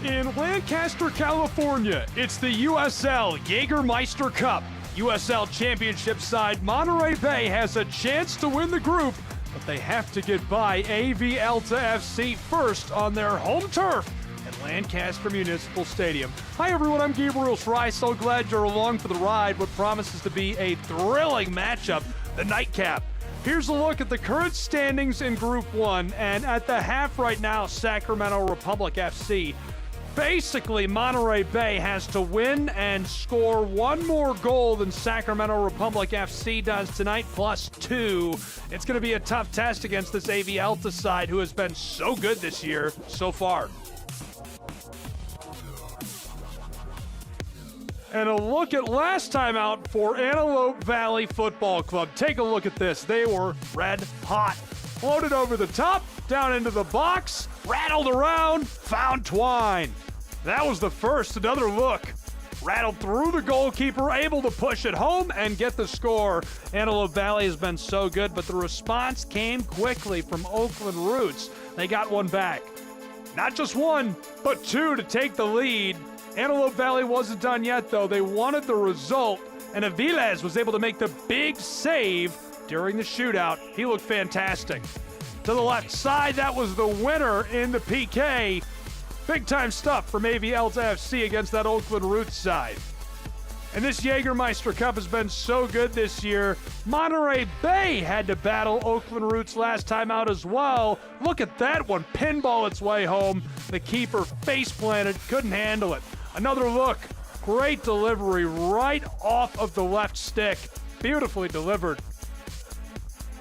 In Lancaster, California, it's the USL Jägermeister Cup. USL Championship side Monterey Bay has a chance to win the group, but they have to get by AV Alta FC first on their home turf at Lancaster Municipal Stadium. Hi everyone, I'm Gabriel Fry. So glad you're along for the ride. What promises to be a thrilling matchup, the nightcap. Here's a look at the current standings in Group 1, and at the half right now, Sacramento Republic FC. Basically, Monterey Bay has to win and score one more goal than Sacramento Republic FC does tonight, +2. It's going to be a tough test against this AV Alta side who has been so good this year so far. And a look at last time out for Antelope Valley Football Club. Take a look at this. They were red hot. Floated over the top, down into the box, rattled around, found twine. That was the first. Another look. Rattled through the goalkeeper, able to push it home and get the score. Antelope Valley has been so good, but the response came quickly from Oakland Roots. They got one back. Not just one, but two to take the lead. Antelope Valley wasn't done yet, though. They wanted the result, and Aviles was able to make the big save during the shootout. He looked fantastic. To the left side, that was the winner in the PK. Big-time stuff from AV Alta FC against that Oakland Roots side. And this Jägermeister Cup has been so good this year. Monterey Bay had to battle Oakland Roots last time out as well. Look at that one, pinball its way home. The keeper face-planted, couldn't handle it. Another look, great delivery right off of the left stick. Beautifully delivered.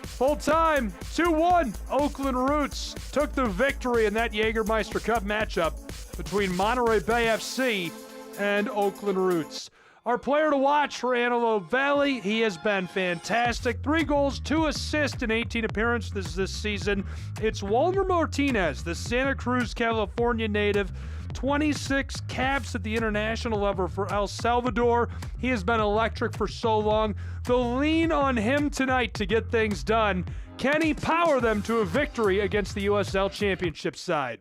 Full time, 2-1. Oakland Roots took the victory in that Jägermeister Cup matchup between Monterey Bay FC and Oakland Roots. Our player to watch for Antelope Valley, he has been fantastic. 3 goals, 2 assists in 18 appearances this season. It's Walter Martinez, the Santa Cruz, California native. 26 caps at the international level for El Salvador. He has been electric for so long. They'll lean on him tonight to get things done. Can he power them to a victory against the USL Championship side?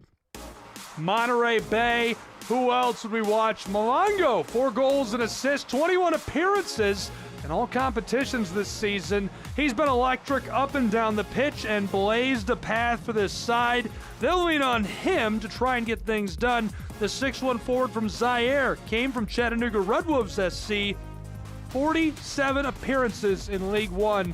Monterey Bay, who else would we watch? Malongo, 4 goals and assists, 21 appearances in all competitions this season. He's been electric up and down the pitch and blazed a path for this side. They'll lean on him to try and get things done. The 6'1" forward from Zaire came from Chattanooga Red Wolves SC. 47 appearances in League One.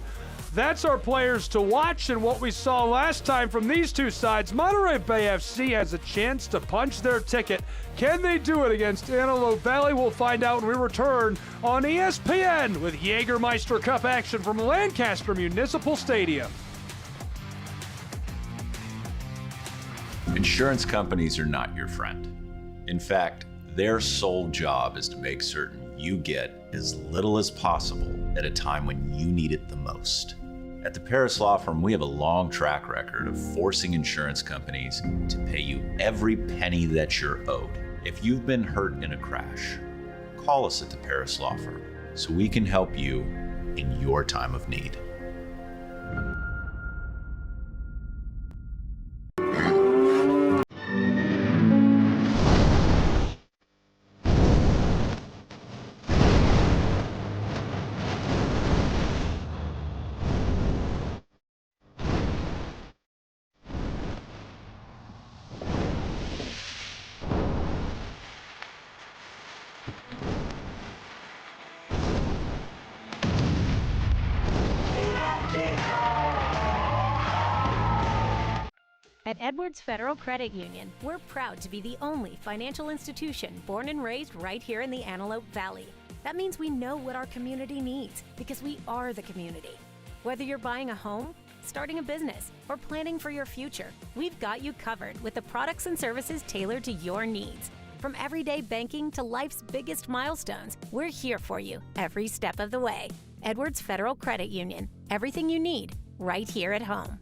That's our players to watch, and what we saw last time from these two sides. Monterey Bay FC has a chance to punch their ticket. Can they do it against Antelope Valley? We'll find out when we return on ESPN with Jägermeister Cup action from Lancaster Municipal Stadium. Insurance companies are not your friend. In fact, their sole job is to make certain you get as little as possible at a time when you need it the most. At the Paris Law Firm, we have a long track record of forcing insurance companies to pay you every penny that you're owed. If you've been hurt in a crash, call us at the Paris Law Firm so we can help you in your time of need. At Edwards Federal Credit Union, we're proud to be the only financial institution born and raised right here in the Antelope Valley. That means we know what our community needs because we are the community. Whether you're buying a home, starting a business, or planning for your future, we've got you covered with the products and services tailored to your needs. From everyday banking to life's biggest milestones, we're here for you every step of the way. Edwards Federal Credit Union, everything you need right here at home.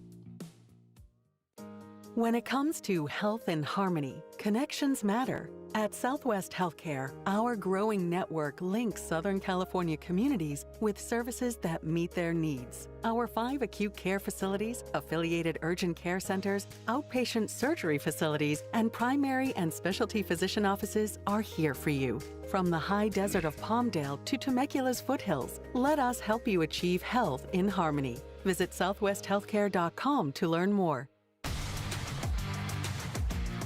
When it comes to health and harmony, connections matter. At Southwest Healthcare, our growing network links Southern California communities with services that meet their needs. Our 5 acute care facilities, affiliated urgent care centers, outpatient surgery facilities, and primary and specialty physician offices are here for you. From the high desert of Palmdale to Temecula's foothills, let us help you achieve health in harmony. Visit southwesthealthcare.com to learn more.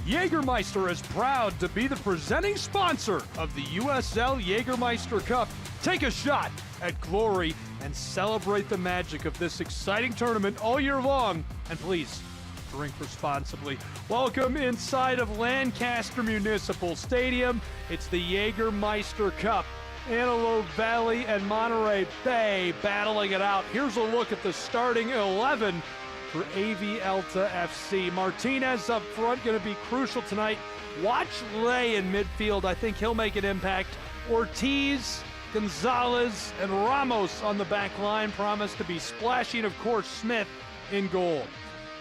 Jägermeister is proud to be the presenting sponsor of the USL Jägermeister Cup. Take a shot at glory and celebrate the magic of this exciting tournament all year long. And please, drink responsibly. Welcome inside of Lancaster Municipal Stadium. It's the Jägermeister Cup. Antelope Valley and Monterey Bay battling it out. Here's a look at the starting 11 for AV Alta FC. Martinez up front, going to be crucial tonight. Watch Lay in midfield. I think he'll make an impact. Ortiz, Gonzalez, and Ramos on the back line promise to be splashy, and of course Smith in goal.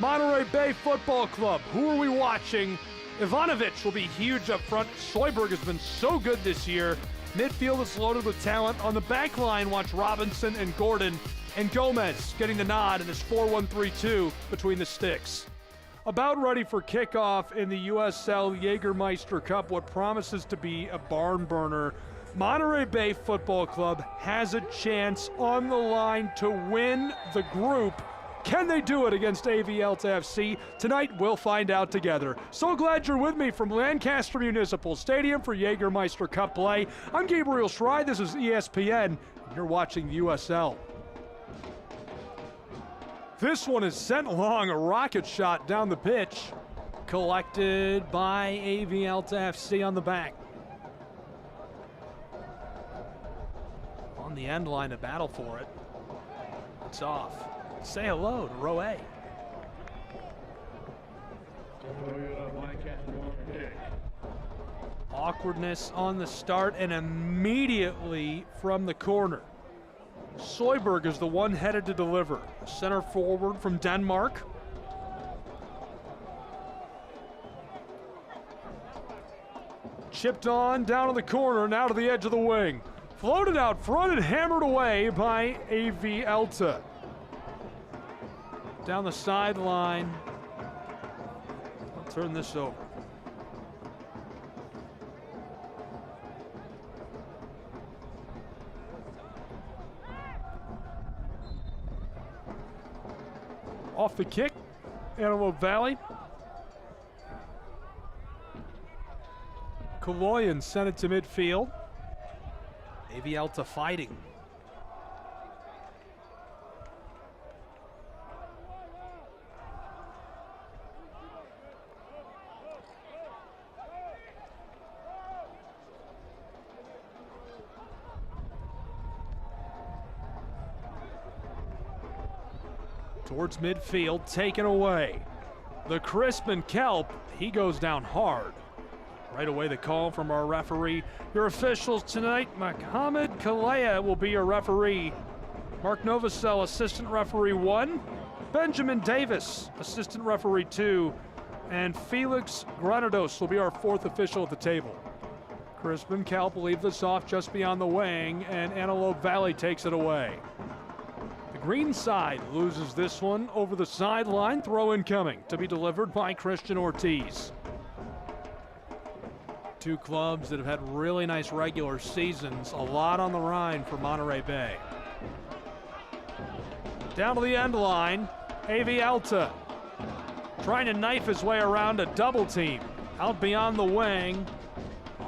Monterey Bay Football Club, who are we watching? Ivanovic will be huge up front. Soyberg has been so good this year. Midfield is loaded with talent. On the back line, watch Robinson and Gordon. And Gomez getting the nod in this 4-1-3-2 between the sticks. About ready for kickoff in the USL Jägermeister Cup, what promises to be a barn burner. Monterey Bay Football Club has a chance on the line to win the group. Can they do it against AV Alta FC? Tonight, we'll find out together. So glad you're with me from Lancaster Municipal Stadium for Jägermeister Cup play. I'm Gabriel Schrei, this is ESPN, and you're watching the USL. This one is sent along, a rocket shot down the pitch, collected by AV Alta FC on the back. On the end line to battle for it. It's off. Say hello to row A. Awkwardness on the start and immediately from the corner. Soyberg is the one headed to deliver. Center forward from Denmark. Chipped on, down in the corner, now to the edge of the wing. Floated out front and hammered away by AV Alta. Down the sideline. I'll turn this over. Off the kick, Antelope Valley. Kaloyan sent it to midfield. AV Alta fighting. Towards midfield, taken away. The Crispin Kelp, he goes down hard. Right away the call from our referee. Your officials tonight, Mohamed Kalea will be your referee. Mark Novosel, assistant referee 1. Benjamin Davis, assistant referee 2. And Felix Granados will be our 4th official at the table. Crispin Kelp will leave this off just beyond the wing, and Antelope Valley takes it away. Green side loses this one over the sideline. Throw incoming to be delivered by Christian Ortiz. Two clubs that have had really nice regular seasons. A lot on the Rhine for Monterey Bay. Down to the end line, AV Alta trying to knife his way around a double team. Out beyond the wing.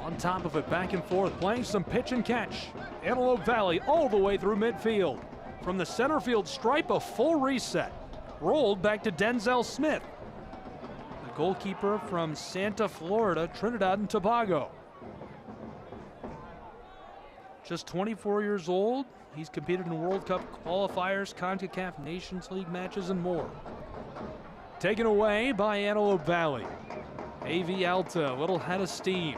On top of it, back and forth, playing some pitch and catch. Antelope Valley all the way through midfield. From the center field stripe, a full reset. Rolled back to Denzel Smith. The goalkeeper from Santa Florida, Trinidad and Tobago. Just 24 years old. He's competed in World Cup qualifiers, CONCACAF Nations League matches, and more. Taken away by Antelope Valley. AV Alta, a little head of steam.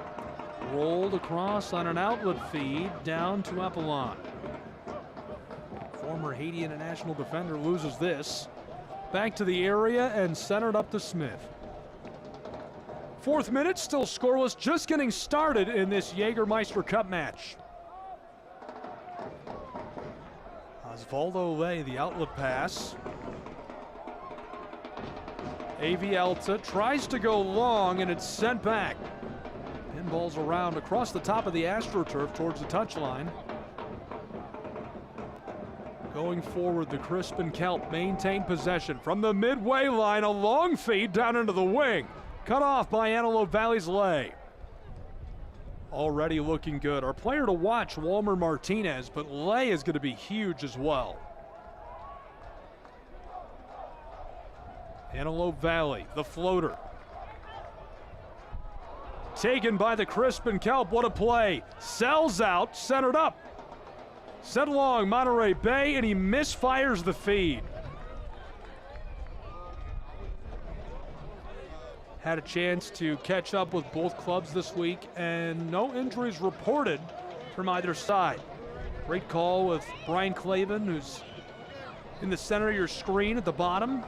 Rolled across on an outlet feed down to Apollon. Former Haiti international defender loses this. Back to the area and centered up to Smith. 4th minute, still scoreless, just getting started in this Jägermeister Cup match. Osvaldo Ley, the outlet pass. AV Alta tries to go long, and it's sent back. Pinballs around across the top of the AstroTurf towards the touchline. Going forward, the Crispin Kelp maintain possession from the midway line, a long feed down into the wing. Cut off by Antelope Valley's Ley. Already looking good. Our player to watch, Walmer Martinez, but Ley is going to be huge as well. Antelope Valley, the floater. Taken by the Crispin Kelp, what a play. Sells out, centered up. Sent along Monterey Bay, and he misfires the feed. Had a chance to catch up with both clubs this week, and no injuries reported from either side. Great call with Brian Clavin, who's in the center of your screen at the bottom.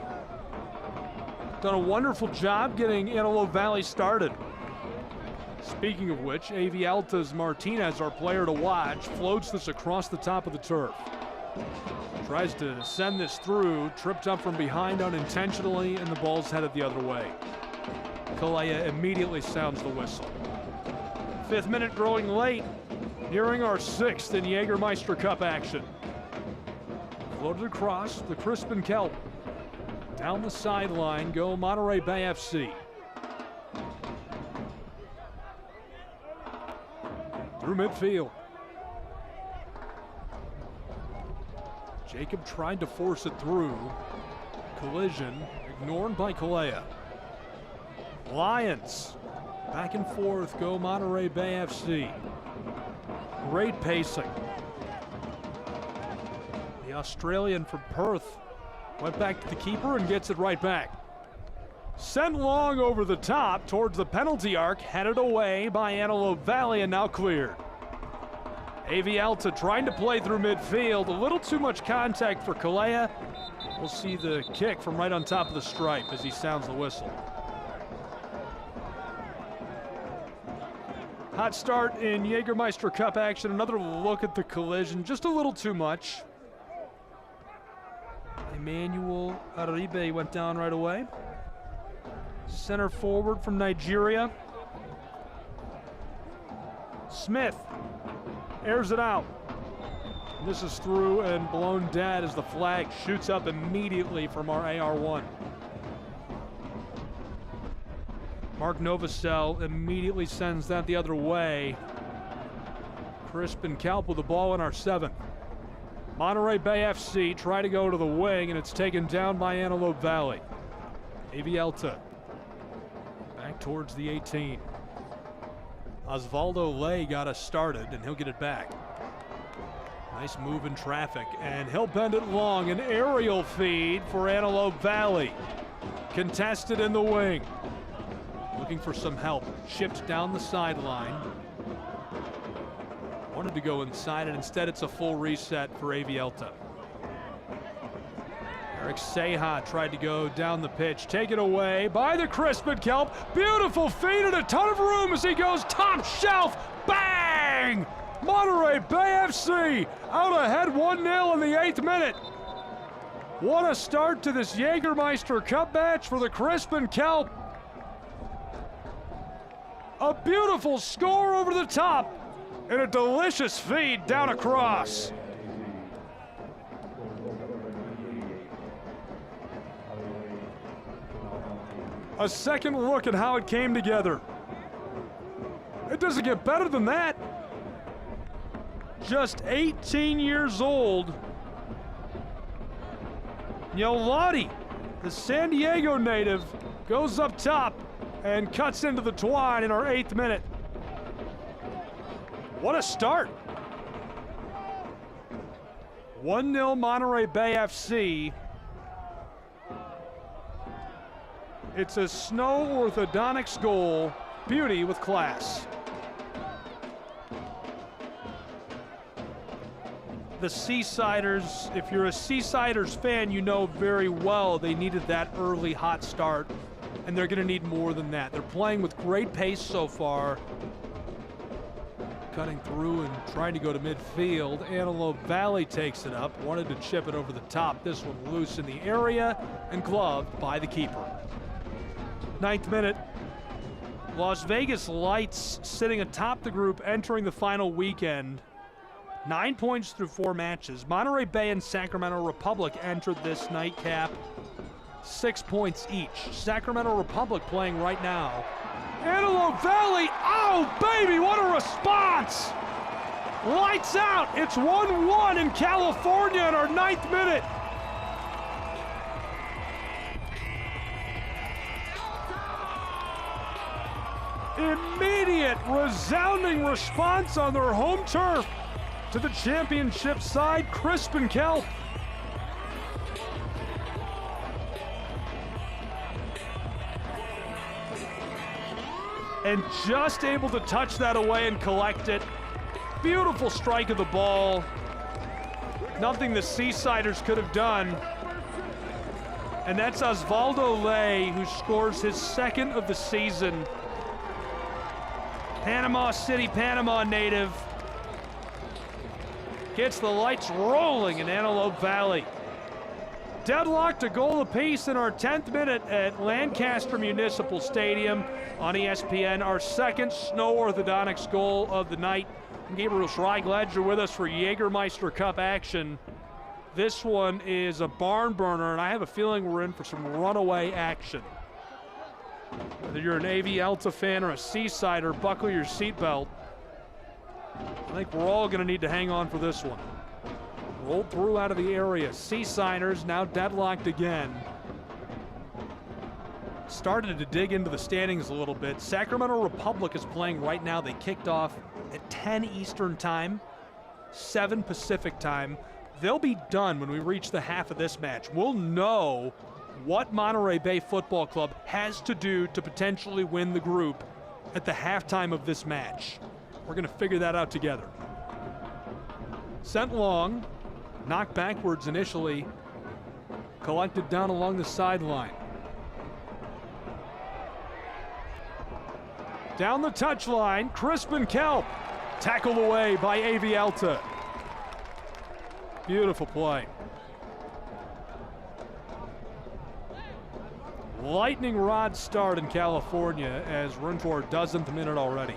Done a wonderful job getting Antelope Valley started. Speaking of which, AV Alta's Martinez, our player to watch, floats this across the top of the turf. Tries to send this through, tripped up from behind unintentionally, and the ball's headed the other way. Kalea immediately sounds the whistle. 5th minute growing late, nearing our 6th in Jägermeister Cup action. Floated across, the Crispin Kelp. Down the sideline go Monterey Bay FC. Through midfield. Jacob tried to force it through. Collision ignored by Kalea. Lions back and forth go Monterey Bay FC. Great pacing. The Australian from Perth went back to the keeper and gets it right back. Sent long over the top towards the penalty arc, headed away by Antelope Valley and now cleared. AV Alta trying to play through midfield, a little too much contact for Kalea. We'll see the kick from right on top of the stripe as he sounds the whistle. Hot start in Jägermeister Cup action. Another look at the collision, just a little too much. Emmanuel Aribe went down right away. Center forward from Nigeria. Smith airs it out. This is through and blown dead as the flag shoots up immediately from our AR1. Mark Novosel immediately sends that the other way. Crispin Kelp with the ball in our 7th. Monterey Bay FC try to go to the wing, and it's taken down by Antelope Valley. AV Alta back towards the 18. Osvaldo Ley got us started, and he'll get it back. Nice move in traffic, and he'll bend it long. An aerial feed for Antelope Valley. Contested in the wing. Looking for some help. Shipped down the sideline. Wanted to go inside, and instead it's a full reset for AV Alta. Eric Seha tried to go down the pitch. Taken away by the Crispin Kelp. Beautiful feed and a ton of room as he goes top shelf. Bang! Monterey Bay FC out ahead 1-0 in the 8th minute. What a start to this Jägermeister Cup match for the Crispin Kelp. A beautiful score over the top and a delicious feed down across. A second look at how it came together. It doesn't get better than that. Just 18 years old. Yolati, the San Diego native, goes up top and cuts into the twine in our 8th minute. What a start. 1-0 Monterey Bay FC. It's a snow orthodontics goal. Beauty with class. The Seasiders, if you're a Seasiders fan, you know very well they needed that early hot start and they're going to need more than that. They're playing with great pace so far. Cutting through and trying to go to midfield. Antelope Valley takes it up. Wanted to chip it over the top. This one loose in the area and gloved by the keeper. 9th minute. Las Vegas Lights sitting atop the group entering the final weekend. 9 points through 4 matches. Monterey Bay and Sacramento Republic entered this nightcap. 6 points each. Sacramento Republic playing right now. Antelope Valley, oh baby, what a response! Lights out, it's 1-1 in California in our 9th minute. Immediate, resounding response on their home turf to the championship side, Crispin Kelp. And just able to touch that away and collect it. Beautiful strike of the ball. Nothing the Seasiders could have done. And that's Osvaldo Ley, who scores his 2nd of the season. Panama City, Panama native. Gets the Lights rolling in Antelope Valley. Deadlocked a goal apiece in our 10th minute at Lancaster Municipal Stadium on ESPN. Our 2nd Snow Orthodontics goal of the night. I'm Gabriel Schrei, glad you're with us for Jägermeister Cup action. This one is a barn burner, and I have a feeling we're in for some runaway action. Whether you're an AV Alta fan or a Seasider, buckle your seatbelt. I think we're all going to need to hang on for this one. Rolled through out of the area. Seasiders now deadlocked again. Started to dig into the standings a little bit. Sacramento Republic is playing right now. They kicked off at 10 Eastern time, 7 Pacific time. They'll be done when we reach the half of this match. We'll know what Monterey Bay Football Club has to do to potentially win the group at the halftime of this match. We're going to figure that out together. Sent long. Knocked backwards initially, collected down along the sideline. Down the touchline, Crispin Kelp, tackled away by AV Alta. Beautiful play. Lightning rod start in California as we're into our 12th minute already.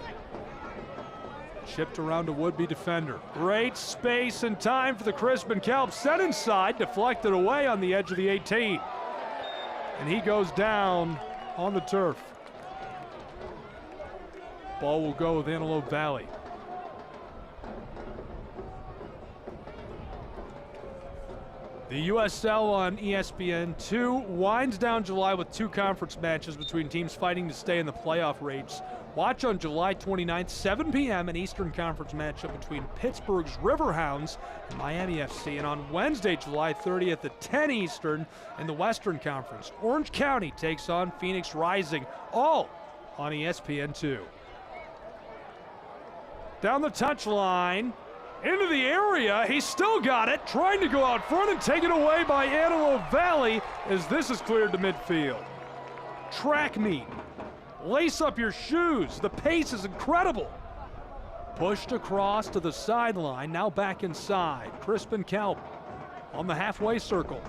Chipped around a would-be defender. Great space and time for the Crispin Kelp. Set inside, deflected away on the edge of the 18. And he goes down on the turf. Ball will go with Antelope Valley. The USL on ESPN2 winds down July with 2 conference matches between teams fighting to stay in the playoff race. Watch on July 29th, 7 p.m., an Eastern Conference matchup between Pittsburgh's Riverhounds and Miami FC. And on Wednesday, July 30th at 10 Eastern in the Western Conference, Orange County takes on Phoenix Rising, all on ESPN2. Down the touchline, into the area, he still got it, trying to go out front and taken away by Antelope Valley as this is cleared to midfield. Track meet. Lace up your shoes. The pace is incredible. Pushed across to the sideline, now back inside. Crispin Kelp on the halfway circle.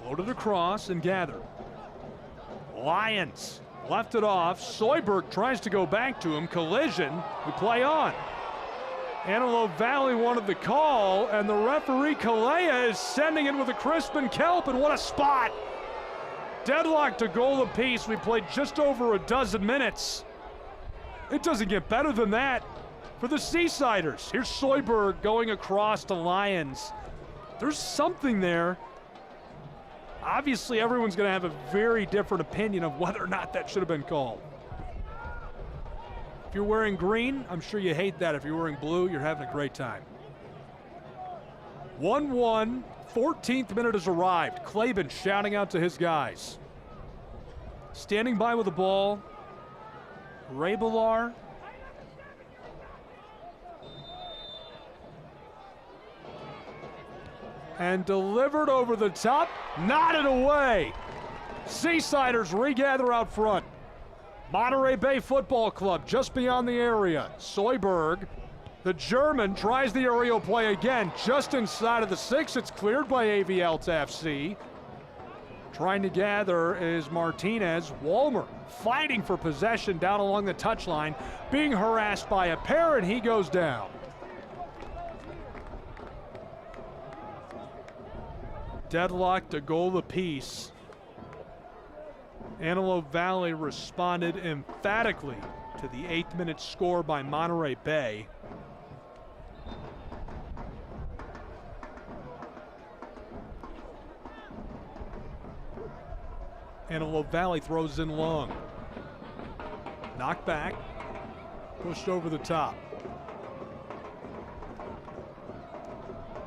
Floated across and gathered. Lions left it off. Soyberg tries to go back to him. Collision. We play on. Antelope Valley wanted the call, and the referee Kalea is sending it with a Crispin Kelp, and what a spot. Deadlocked a goal apiece. We played just over a dozen minutes. It doesn't get better than that for the Seasiders. Here's Soyberg going across to Lions. There's something there. Obviously, everyone's going to have a very different opinion of whether or not that should have been called. If you're wearing green, I'm sure you hate that. If you're wearing blue, you're having a great time. 1-1, 14th minute has arrived. Klaben shouting out to his guys. Standing by with the ball, Ray Bilar. and delivered over the top, nodded away. Seasiders regather out front. Monterey Bay Football Club just beyond the area. Soyberg, the German, tries the aerial play again, just inside of the 6. It's cleared by Alta FC. Trying to gather is Martinez. Walmer fighting for possession down along the touchline, being harassed by a pair, and he goes down. Deadlocked, a goal apiece. Antelope Valley responded emphatically to the 8th minute score by Monterey Bay. Antelope Valley throws in long. Knocked back, pushed over the top.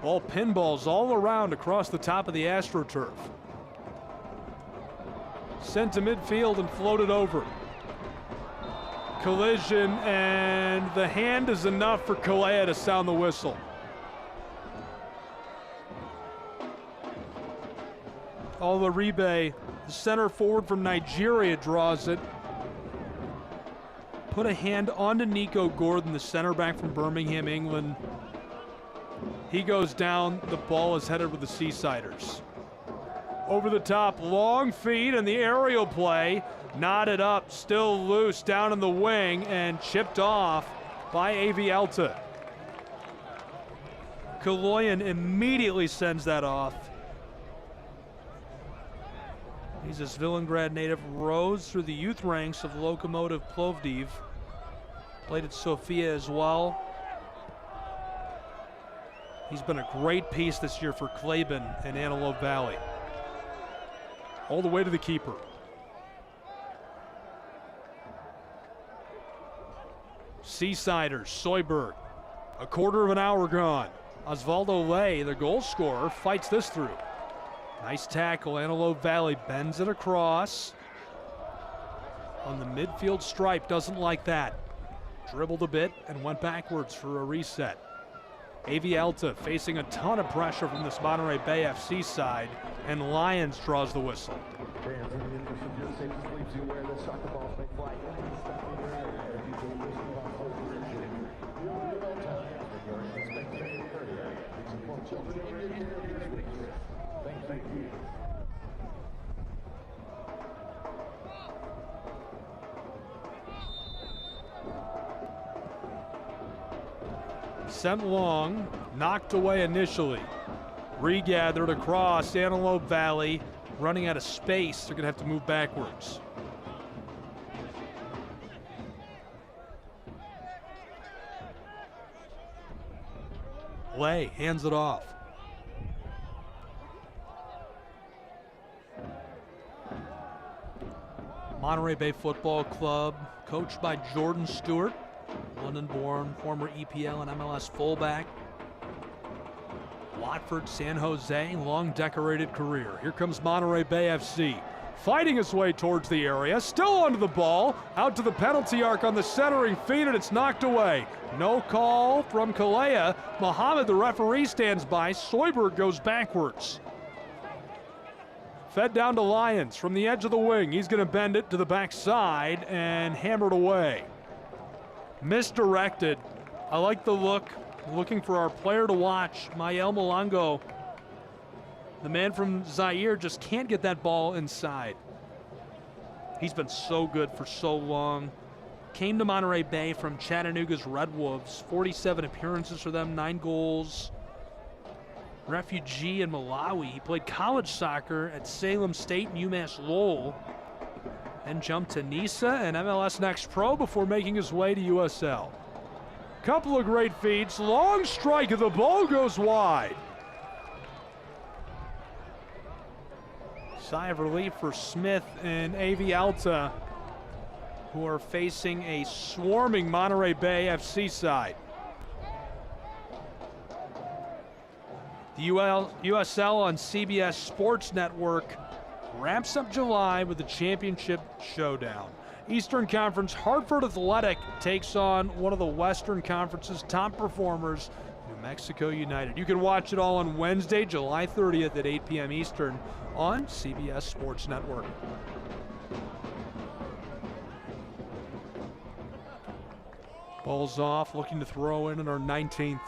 Ball pinballs all around across the top of the AstroTurf. Sent to midfield and floated over. Collision, and the hand is enough for Kalea to sound the whistle. Olaribe, the center forward from Nigeria, draws it. Put a hand onto Nico Gordon, the center back from Birmingham, England. He goes down, the ball is headed with the Seasiders. Over the top, long feed, and the aerial play, knotted up, still loose, down in the wing, and chipped off by AV Alta. Kaloyan immediately sends that off. He's a Svilengrad native, rose through the youth ranks of Lokomotiv Plovdiv. Played at Sofia as well. He's been a great piece this year for Klaben and Antelope Valley. All the way to the keeper. Seasiders, Soyberg. A quarter of an hour gone. Osvaldo Lay, the goal scorer, fights this through. Nice tackle. Antelope Valley bends it across. On the midfield stripe, doesn't like that. Dribbled a bit and went backwards for a reset. AV Alta facing a ton of pressure from this Monterey Bay FC side, and Lions draws the whistle. Sent long, knocked away initially. Regathered across Antelope Valley, running out of space. They're going to have to move backwards. Lay hands it off. Monterey Bay Football Club, coached by Jordan Stewart. London-born, former EPL and MLS fullback. Watford, San Jose, long decorated career. Here comes Monterey Bay FC, fighting his way towards the area, still onto the ball, out to the penalty arc on the centering feed, and it's knocked away. No call from Kalea. Mohammed, the referee, stands by. Soyberg goes backwards. Fed down to Lions from the edge of the wing. He's going to bend it to the backside and hammer it away. Misdirected. I like the look. Looking for our player to watch, Mael Malongo. The man from Zaire just can't get that ball inside. He's been so good for so long. Came to Monterey Bay from Chattanooga's Red Wolves. 47 appearances for them, 9 goals. Refugee in Malawi. He played college soccer at Salem State and UMass Lowell. Then jumped to NISA and MLS Next Pro before making his way to USL. Couple of great feeds. Long strike of the ball goes wide. Sigh of relief for Smith and AV Alta, who are facing a swarming Monterey Bay FC side. The USL on CBS Sports Network wraps up July with the championship showdown. Eastern Conference Hartford Athletic takes on one of the Western Conference's top performers, New Mexico United. You can watch it all on Wednesday, July 30th at 8 p.m. Eastern on CBS Sports Network. Ball's off, looking to throw in our 19th.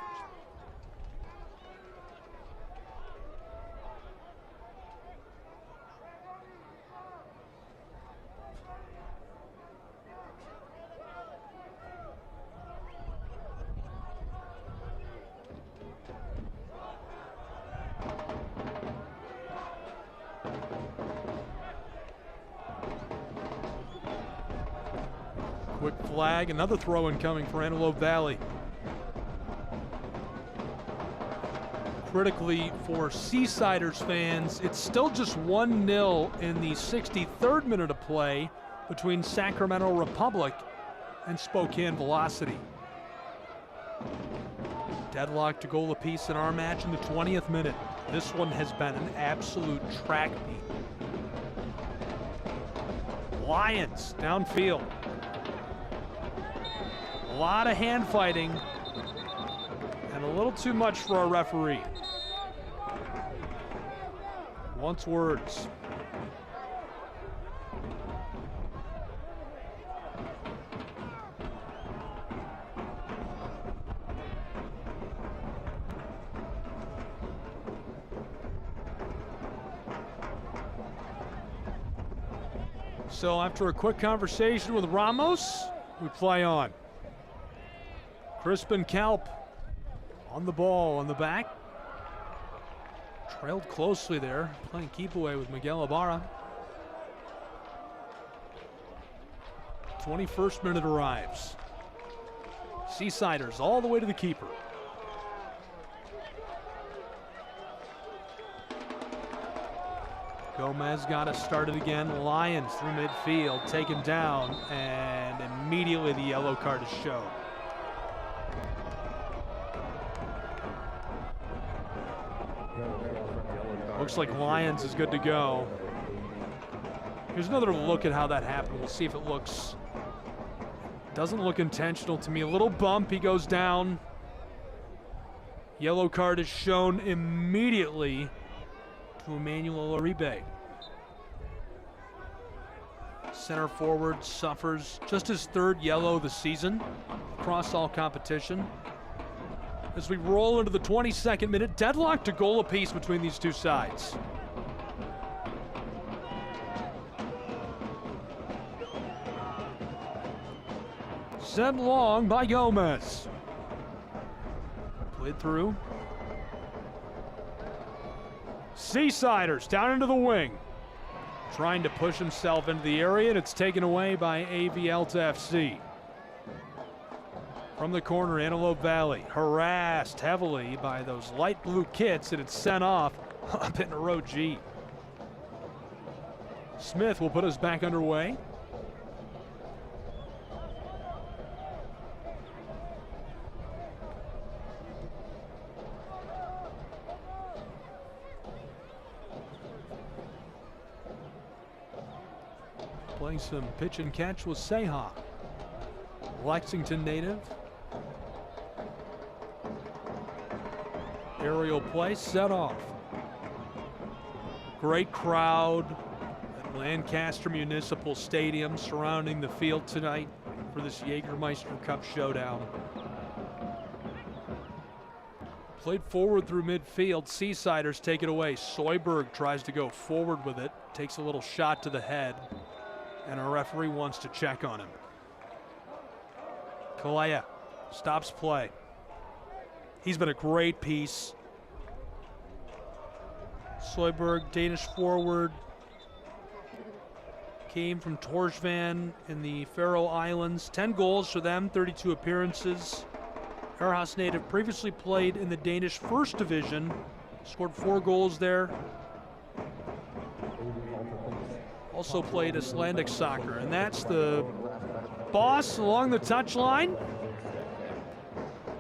Quick flag, another throw-in coming for Antelope Valley. Critically for Seasiders fans, it's still just 1-0 in the 63rd minute of play between Sacramento Republic and Spokane Velocity. Deadlock to goal apiece in our match in the 20th minute. This one has been an absolute track meet. Lions downfield. A lot of hand fighting and a little too much for our referee. Wants words. So after a quick conversation with Ramos, we play on. Crispin Kalp on the ball on the back. Trailed closely there, playing keep away with Miguel Ibarra. 21st minute arrives. Seasiders all the way to the keeper. Gomez got us started again. Lions through midfield, taken down, and immediately the yellow card is shown. Looks like Lions is good to go. Here's another look at how that happened. We'll see if it looks, doesn't look intentional to me. A little bump, he goes down. Yellow card is shown immediately to Emmanuel Uribe. Center forward suffers just his third yellow of the season across all competition. As we roll into the 22nd minute, deadlock to goal apiece between these two sides. Sent long by Gomez. Played through. Seasiders down into the wing. Trying to push himself into the area, and it's taken away by AV Alta FC. From the corner, Antelope Valley harassed heavily by those light blue kits, and it's sent off up in row G. Smith will put us back underway. Playing some pitch and catch with Seha. Lexington native. Aerial play set off. Great crowd at Lancaster Municipal Stadium surrounding the field tonight for this Jägermeister Cup showdown. Played forward through midfield. Seasiders take it away. Soyberg tries to go forward with it. Takes a little shot to the head. And our referee wants to check on him. Kalea stops play. He's been a great piece. Soyberg, Danish forward. Came from Torshavn in the Faroe Islands. 10 goals for them, 32 appearances. Aarhus native, previously played in the Danish First Division. Scored 4 goals there. Also played Icelandic soccer, and that's the boss along the touchline.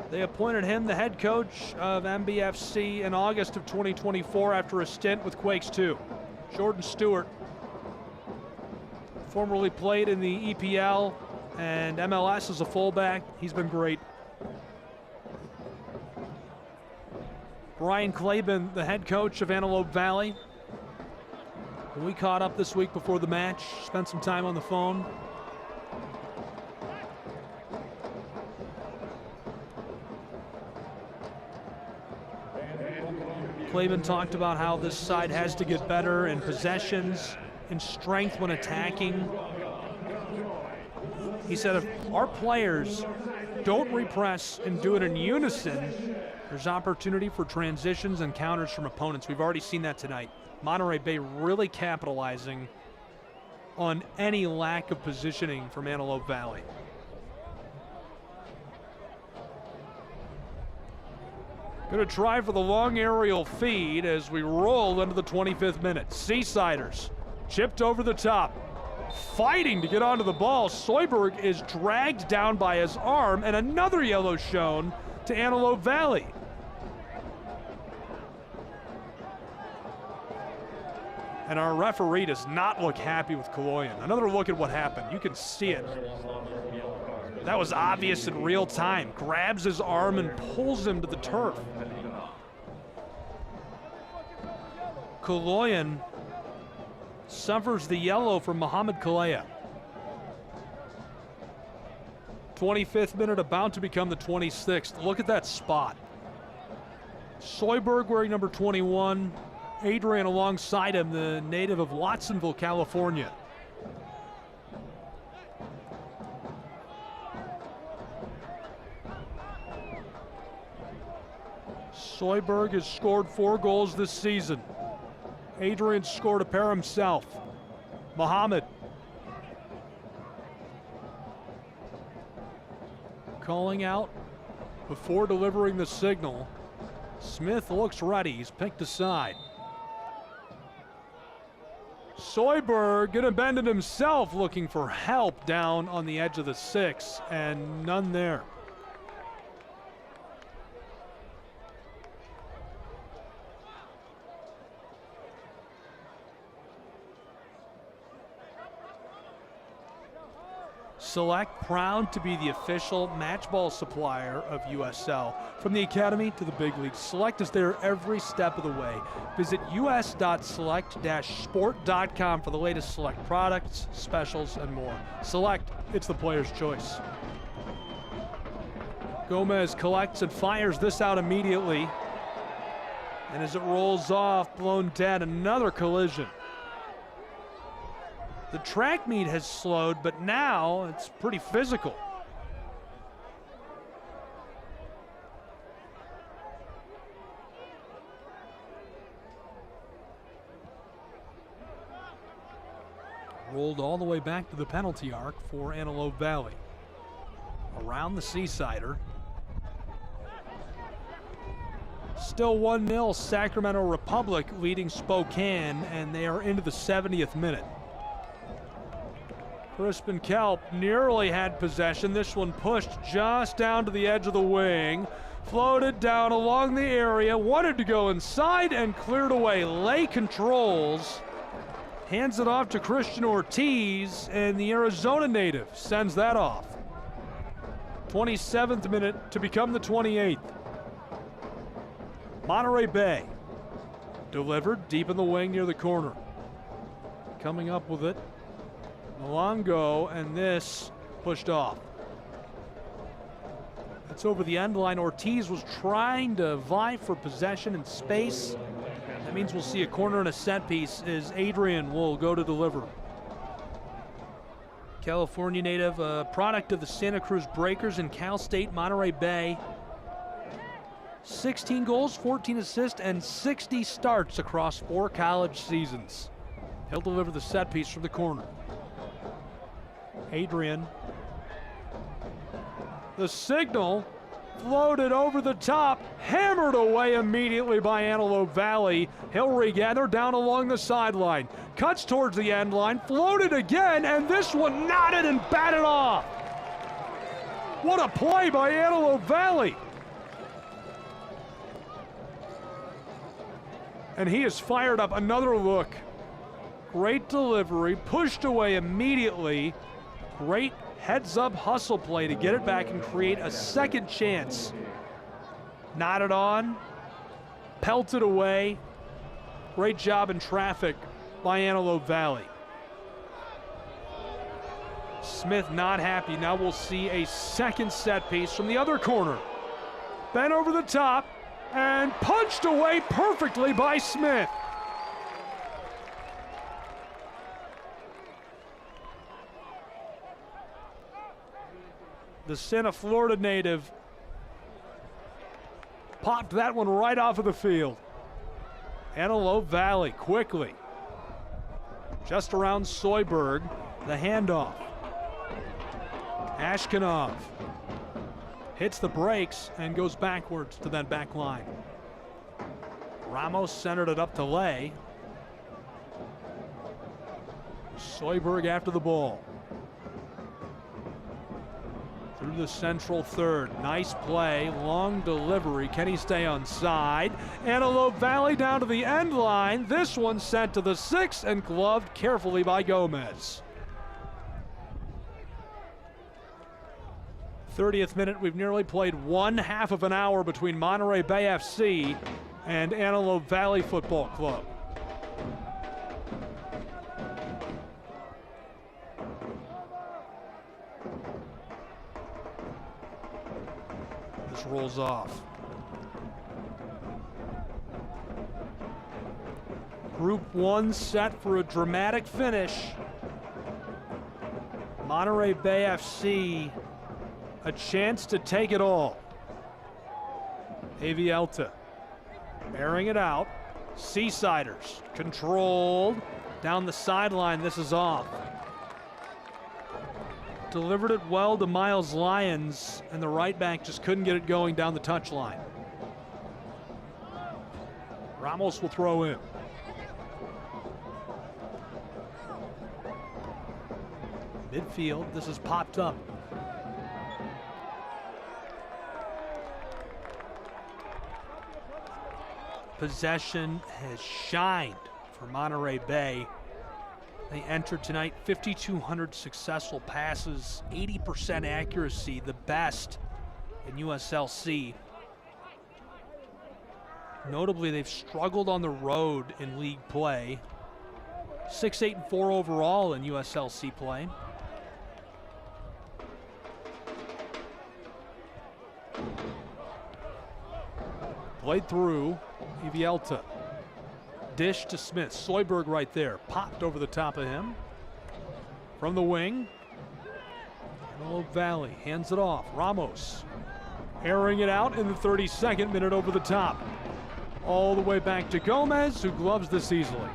They appointed him the head coach of MBFC in August of 2024 after a stint with Quakes 2. Jordan Stewart, formerly played in the EPL and MLS as a fullback. He's been great. Brian Claben, the head coach of Antelope Valley. We caught up this week before the match, spent some time on the phone. Claben talked about how this side has to get better in possessions, in strength when attacking. He said if our players don't repress and do it in unison, there's opportunity for transitions and counters from opponents. We've already seen that tonight. Monterey Bay really capitalizing on any lack of positioning from Antelope Valley. Going to try for the long aerial feed as we roll into the 25th minute. Seasiders chipped over the top, fighting to get onto the ball. Soyberg is dragged down by his arm, and another yellow shown to Antelope Valley. And our referee does not look happy with Kaloyan. Another look at what happened. You can see it. That was obvious in real time. Grabs his arm and pulls him to the turf. Kaloyan suffers the yellow from Mohamed Kalea. 25th minute, about to become the 26th. Look at that spot. Soyberg wearing number 21. Adrian alongside him, the native of Watsonville, California. Soyberg has scored 4 goals this season. Adrian scored a pair himself. Mohamed calling out before delivering the signal. Smith looks ready. He's picked aside. Soyberg gonna bend it himself, looking for help down on the edge of the 6, and none there. Select, proud to be the official match ball supplier of USL. From the academy to the big leagues, Select is there every step of the way. Visit us.select-sport.com for the latest Select products, specials, and more. Select, it's the player's choice. Gomez collects and fires this out immediately. And as it rolls off, blown dead, another collision. The track meet has slowed, but now it's pretty physical. Rolled all the way back to the penalty arc for Antelope Valley. Around the Seasider. Still 1-0 Sacramento Republic leading Spokane, and they are into the 70th minute. Crispin Kelp nearly had possession. This one pushed just down to the edge of the wing. Floated down along the area, wanted to go inside and cleared away. Lay controls, hands it off to Christian Ortiz, and the Arizona native sends that off. 27th minute to become the 28th. Monterey Bay delivered deep in the wing near the corner. Coming up with it, Malongo, and this pushed off. It's over the end line. Ortiz was trying to vie for possession and space. That means we'll see a corner and a set piece as Adrian will go to deliver. California native, a product of the Santa Cruz Breakers and Cal State Monterey Bay. 16 goals, 14 assists, and 60 starts across 4 college seasons. He'll deliver the set piece from the corner. Adrian. The signal floated over the top, hammered away immediately by Antelope Valley. He'll regather down along the sideline. Cuts towards the end line, floated again, and this one knotted and batted off. What a play by Antelope Valley. And he has fired up another look. Great delivery, pushed away immediately. Great heads-up hustle play to get it back and create a second chance. Knotted on, pelted away. Great job in traffic by Antelope Valley. Smith not happy. Now we'll see a second set piece from the other corner. Bent over the top and punched away perfectly by Smith. The Santa Florida native popped that one right off of the field. Antelope Valley quickly. Just around Soyberg, the handoff. Ashkenov hits the brakes and goes backwards to that back line. Ramos centered it up to Lay. Soyberg after the ball. Through the central third. Nice play, long delivery. Can he stay on side? Antelope Valley down to the end line. This one sent to the 6 and gloved carefully by Gomez. 30th minute, we've nearly played 1/2 of an hour between Monterey Bay FC and Antelope Valley Football Club. This rolls off. Group 1 set for a dramatic finish. Monterey Bay FC, a chance to take it all. Alta airing it out. Seasiders controlled down the sideline. This is off. Delivered it well to Miles Lyons, and the right back just couldn't get it going down the touchline. Ramos will throw in. Midfield, this is popped up. Possession has shined for Monterey Bay. They entered tonight 5,200 successful passes, 80% accuracy, the best in USLC. Notably, they've struggled on the road in league play. 6-8-4 overall in USLC play. Played through, Alta. Dish to Smith. Soyberg right there. Popped over the top of him. From the wing. Antelope Valley hands it off. Ramos airing it out in the 32nd minute over the top. All the way back to Gomez, who gloves this easily.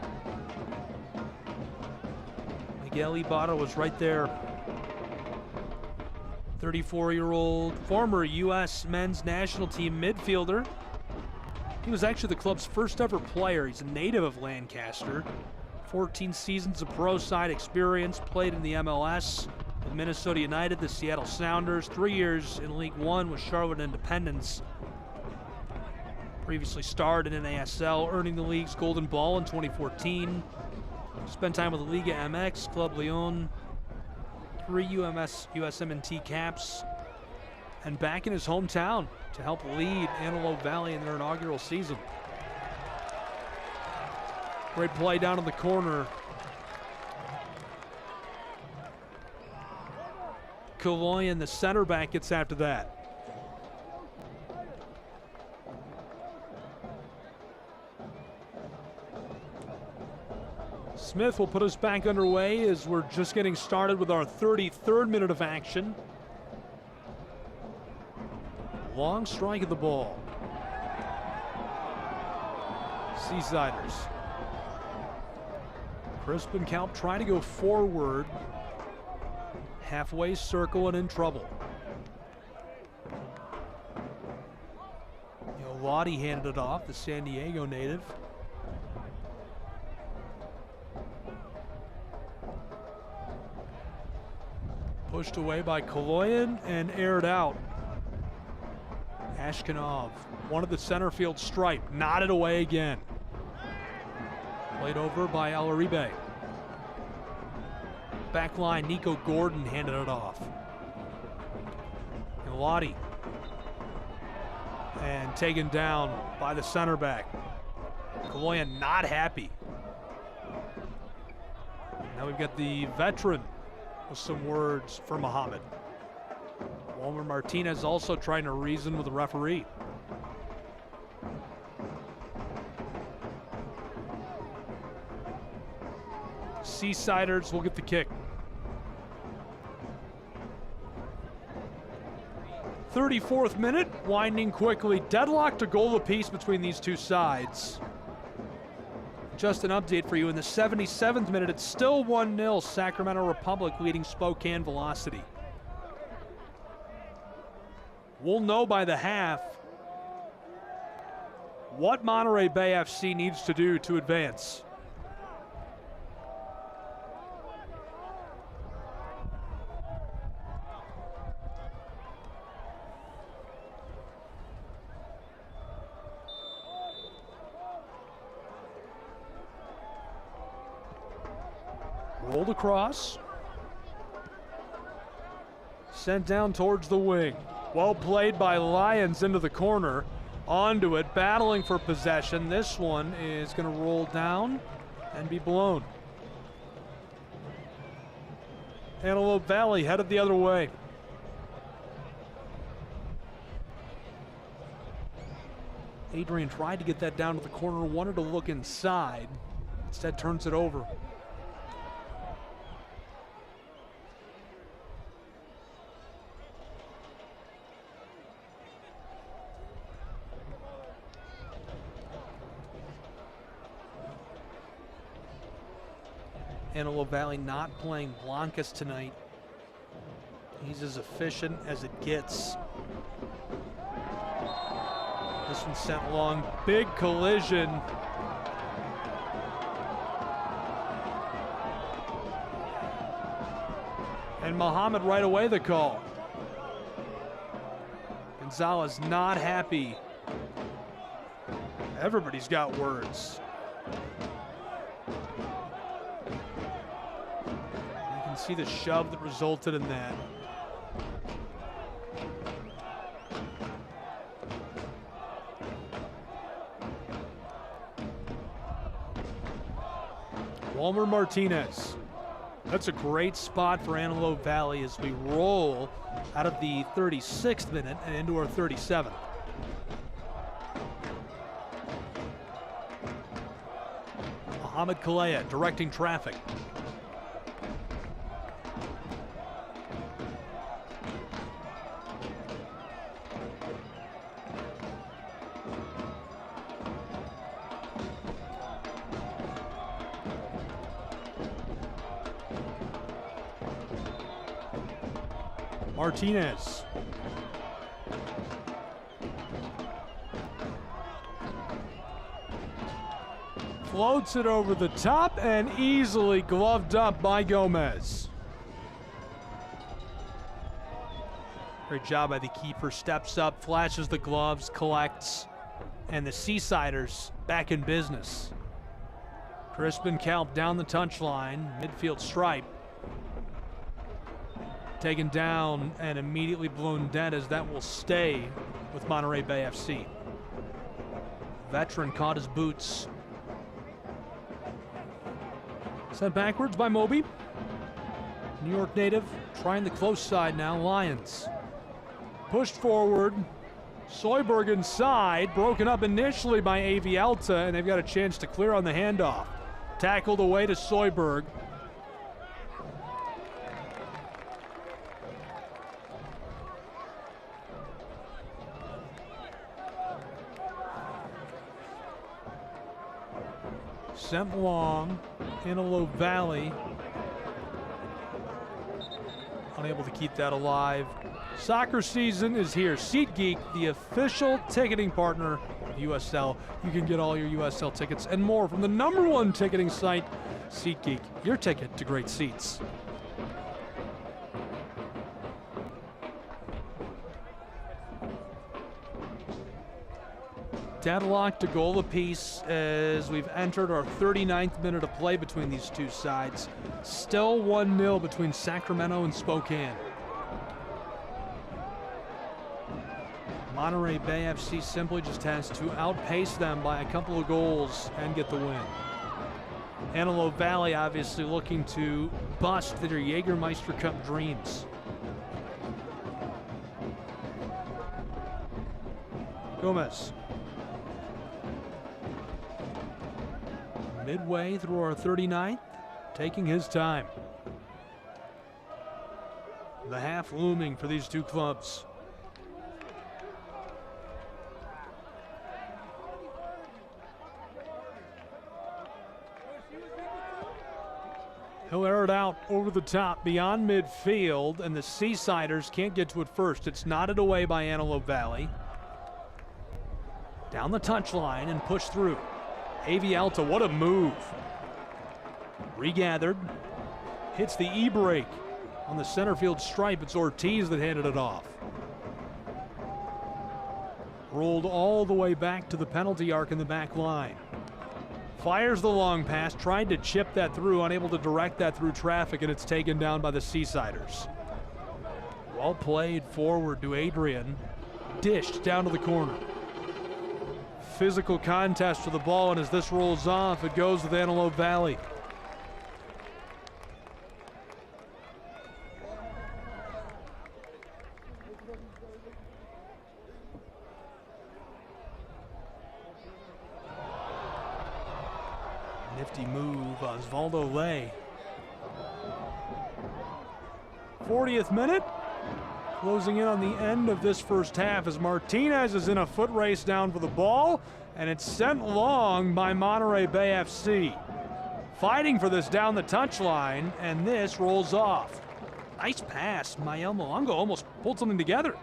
Miguel Ibarra was right there. 34-year-old former U.S. men's national team midfielder. He was actually the club's first ever player. He's a native of Lancaster. 14 seasons of pro side experience, played in the MLS with Minnesota United, the Seattle Sounders, 3 years in League One with Charlotte Independence. Previously starred in NASL, earning the league's Golden Ball in 2014. Spent time with the Liga MX, Club Leon, 3 USMNT caps, and back in his hometown to help lead Antelope Valley in their inaugural season. Great play down in the corner. Kaloyan, the center back, gets after that. Smith will put us back underway as we're just getting started with our 33rd minute of action. Long strike of the ball. Seasiders. Crispin Kalp trying to go forward. Halfway circle and in trouble. Lottie handed it off, the San Diego native. Pushed away by Kaloyan and aired out. Ashkenov wanted the center field stripe, nodded away again. Played over by Alaribe. Back line, Nico Gordon handed it off. Lottie and taken down by the center back. Kaloyan not happy. Now we've got the veteran with some words for Muhammad. Walmer Martinez also trying to reason with the referee. Seasiders will get the kick. 34th minute, winding quickly. Deadlocked a goal apiece between these two sides. Just an update for you. In the 77th minute, it's still 1-0. Sacramento Republic leading Spokane Velocity. We'll know by the half what Monterey Bay FC needs to do to advance. Rolled across. Sent down towards the wing. Well played by Lions into the corner. Onto it, battling for possession. This one is going to roll down and be blown. Antelope Valley headed the other way. Adrian tried to get that down to the corner, wanted to look inside. Instead turns it over. Antelope Valley not playing Blancas tonight. He's as efficient as it gets. This one sent long, big collision. And Muhammad right away the call. Gonzalez not happy. Everybody's got words. See the shove that resulted in that. Walmer Martinez. That's a great spot for Antelope Valley as we roll out of the 36th minute and into our 37th. Mohamed Kalea directing traffic. Martinez. Floats it over the top and easily gloved up by Gomez. Great job by the keeper. Steps up, flashes the gloves, collects, and the Seasiders back in business. Crispin Kalp down the touchline, midfield stripe. Taken down and immediately blown dead as that will stay with Monterey Bay FC. Veteran caught his boots. Sent backwards by Moby. New York native trying the close side now. Lions. Pushed forward. Soyberg inside. Broken up initially by AV Alta, and they've got a chance to clear on the handoff. Tackled away to Soyberg. Sent long. Antelope Valley unable to keep that alive. Soccer season is here. SeatGeek, the official ticketing partner of USL. You can get all your USL tickets and more from the #1 ticketing site, SeatGeek. Your ticket to great seats. Deadlocked a goal apiece as we've entered our 39th minute of play between these two sides. Still 1-0 between Sacramento and Spokane. Monterey Bay FC simply just has to outpace them by a couple of goals and get the win. Antelope Valley obviously looking to bust their Jägermeister Cup dreams. Gomez. Midway through our 39th, taking his time. The half looming for these two clubs. He'll air it out over the top beyond midfield, and the Seasiders can't get to it first. It's knotted away by Antelope Valley. Down the touchline and pushed through. Alta, what a move. Regathered. Hits the E-brake on the center field stripe. It's Ortiz that handed it off. Rolled all the way back to the penalty arc in the back line. Fires the long pass, tried to chip that through, unable to direct that through traffic, and it's taken down by the Seasiders. Well played forward to Adrian. Dished down to the corner. Physical contest for the ball, and as this rolls off, it goes with Antelope Valley. Nifty move, Osvaldo Lay. 40th minute. Closing in on the end of this first half as Martinez is in a foot race down for the ball, and it's sent long by Monterey Bay FC. Fighting for this down the touchline, and this rolls off. Nice pass. Mayel Malongo almost pulled something together.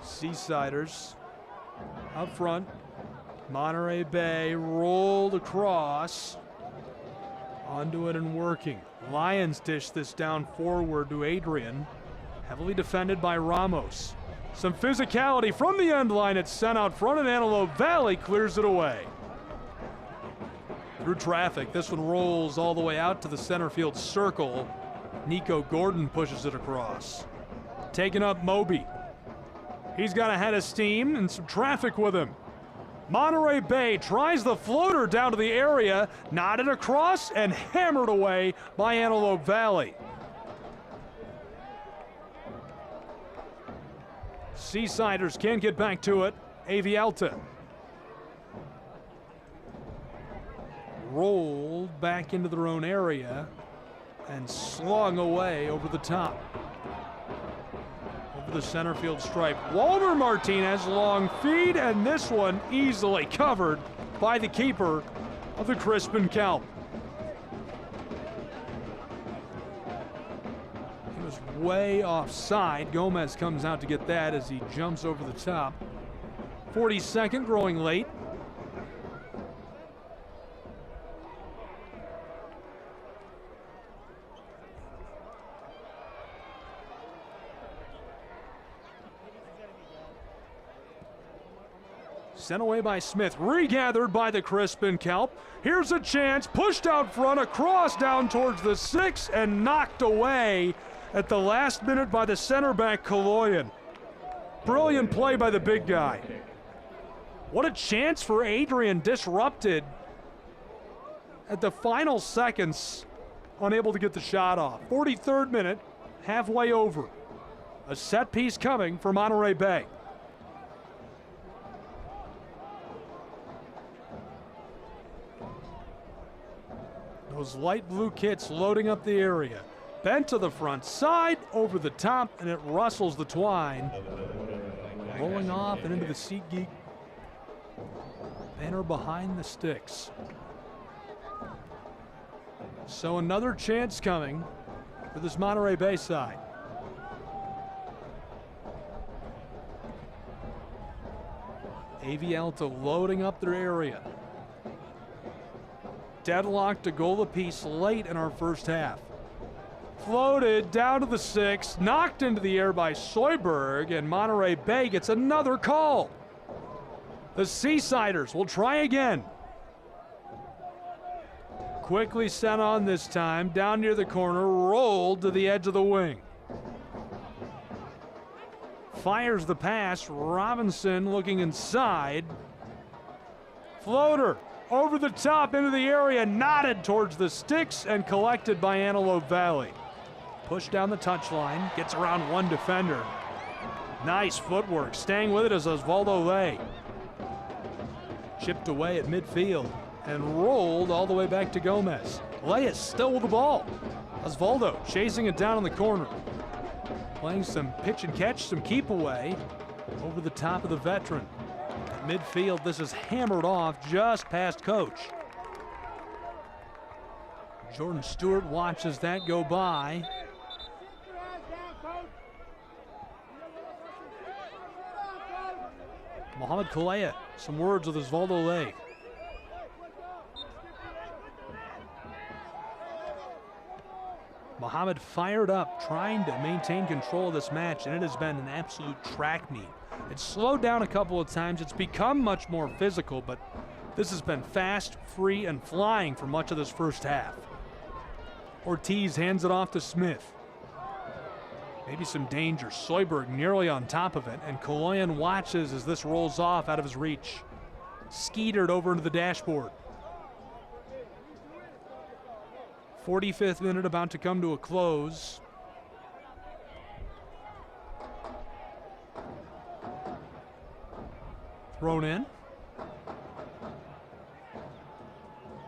Seasiders up front. Monterey Bay rolled across. Onto it and working. Lions dish this down forward to Adrian. Heavily defended by Ramos. Some physicality from the end line. It's sent out front, and Antelope Valley clears it away. Through traffic, this one rolls all the way out to the center field circle. Nico Gordon pushes it across. Taking up Moby. He's got a head of steam and some traffic with him. Monterey Bay tries the floater down to the area, nodded across and hammered away by Antelope Valley. Seasiders can't get back to it. Alta. Rolled back into their own area and slung away over the top. The center field stripe. Walter Martinez, long feed, and this one easily covered by the keeper of the Crispin Kelp. He was way offside. Gomez comes out to get that as he jumps over the top. 42nd, growing late. Sent away by Smith, regathered by the Crispin Kelp. Here's a chance, pushed out front, across down towards the 6, and knocked away at the last minute by the center back, Kaloyan. Brilliant play by the big guy. What a chance for Adrian, disrupted at the final seconds, unable to get the shot off. 43rd minute, halfway over. A set piece coming for Monterey Bay. Those light blue kits loading up the area. Bent to the front side, over the top, and it rustles the twine. Rolling off and into the SeatGeek banner behind the sticks. So another chance coming for this Monterey Bay side. Alta loading up their area. Deadlocked a goal apiece late in our first half. Floated down to the 6, knocked into the air by Soyberg, and Monterey Bay gets another call. The Seasiders will try again. Quickly sent on this time, down near the corner, rolled to the edge of the wing. Fires the pass, Robinson looking inside. Floater over the top into the area, knotted towards the sticks and collected by Antelope Valley. Pushed down the touchline, gets around one defender. Nice footwork, staying with it is Osvaldo Lay. Chipped away at midfield and rolled all the way back to Gomez. Lay is still with the ball. Osvaldo chasing it down in the corner. Playing some pitch and catch, some keep away over the top of the veteran. At midfield, this is hammered off just past coach. Jordan Stewart watches that go by. Mohamed Kalea, some words with Osvaldo Lay. Mohamed fired up, trying to maintain control of this match, and it has been an absolute track meet. It's slowed down a couple of times. It's become much more physical, but this has been fast, free, and flying for much of this first half. Ortiz hands it off to Smith. Maybe some danger. Soyberg nearly on top of it, and Kaloyan watches as this rolls off out of his reach. Skeetered over into the dashboard. 45th minute about to come to a close. Thrown in.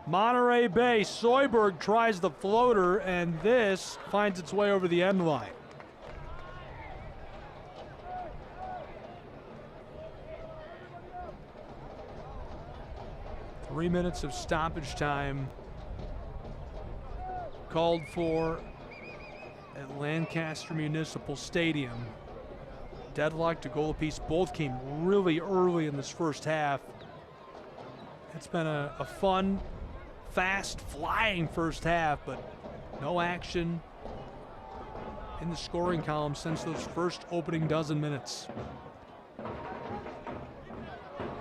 Monterey Bay, Soyberg tries the floater, and this finds its way over the end line. Three minutes of stoppage time called for at Lancaster Municipal Stadium. Deadlock to goal apiece. Both came really early in this first half. It's been a fun, fast, flying first half, but no action in the scoring column since those first opening dozen minutes.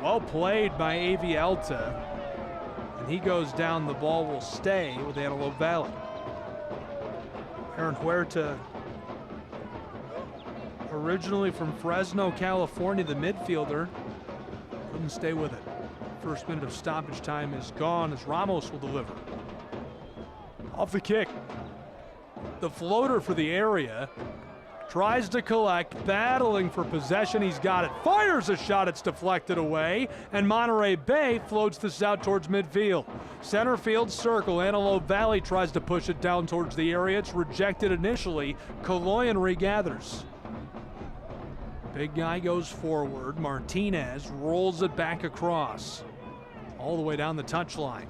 Well played by AV Alta. And he goes down, the ball will stay with Antelope Valley. Aaron Huerta, originally from Fresno, California, the midfielder, couldn't stay with it. First minute of stoppage time is gone as Ramos will deliver. Off the kick. The floater for the area. Tries to collect, battling for possession. He's got it. Fires a shot. It's deflected away. And Monterey Bay floats this out towards midfield. Center field circle. Antelope Valley tries to push it down towards the area. It's rejected initially. Kaloyan regathers. Big guy goes forward. Martinez rolls it back across. All the way down the touchline.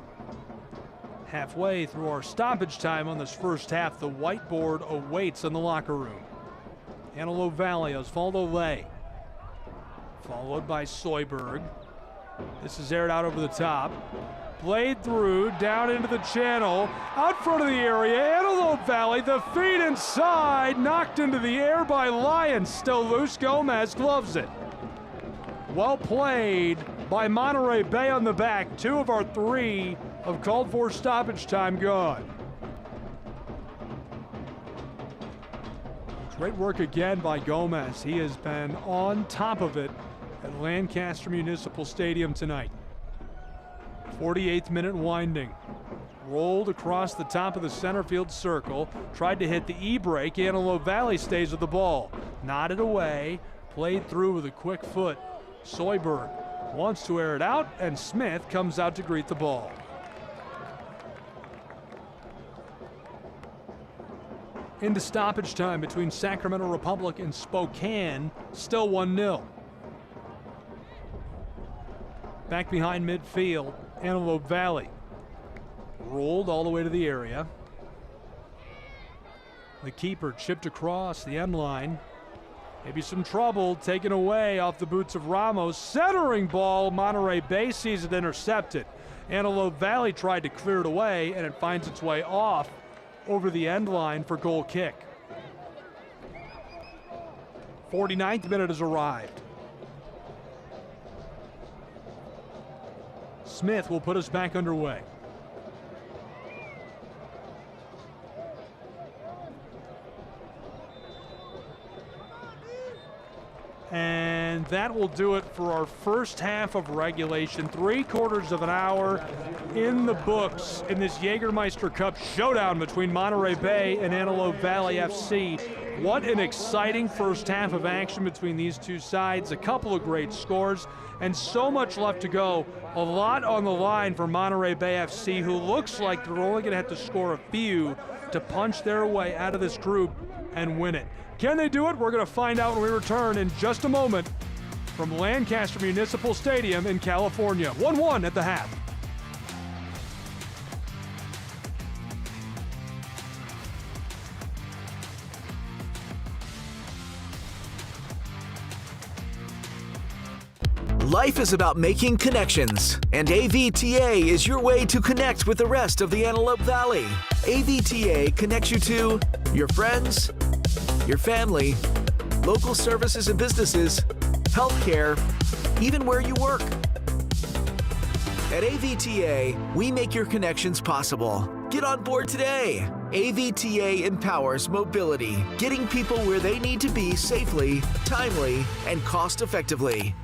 Halfway through our stoppage time on this first half, the whiteboard awaits in the locker room. Antelope Valley, Osvaldo Lay. Followed by Soyberg. This is aired out over the top. Played through, down into the channel. Out front of the area, Antelope Valley, the feet inside. Knocked into the air by Lyons. Still loose, Gomez gloves it. Well played by Monterey Bay on the back. 2 of our 3 of called for stoppage time gone. Great work again by Gomez. He has been on top of it at Lancaster Municipal Stadium tonight. 48th minute winding. Rolled across the top of the center field circle. Tried to hit the e-brake. Antelope Valley stays with the ball. Nodded away. Played through with a quick foot. Soyberg wants to air it out, and Smith comes out to greet the ball. Into stoppage time between Sacramento Republic and Spokane, still 1-0. Back behind midfield, Antelope Valley. Rolled all the way to the area. The keeper chipped across the end line. Maybe some trouble taken away off the boots of Ramos. Centering ball, Monterey Bay sees it intercepted. Antelope Valley tried to clear it away, and it finds its way off over the end line for goal kick. 49th minute has arrived. Smith will put us back underway. And that will do it for our first half of regulation. 3/4 of an hour in the books in this Jägermeister Cup showdown between Monterey Bay and Antelope Valley FC. What an exciting first half of action between these two sides. A couple of great scores and so much left to go. A lot on the line for Monterey Bay FC, who looks like they're only going to have to score a few to punch their way out of this group and win it. Can they do it? We're going to find out when we return in just a moment from Lancaster Municipal Stadium in California. 1-1 at the half. Life is about making connections, and AVTA is your way to connect with the rest of the Antelope Valley. AVTA connects you to your friends, your family, local services and businesses, healthcare, even where you work. At AVTA, we make your connections possible. Get on board today. AVTA empowers mobility, getting people where they need to be safely, timely, and cost-effectively.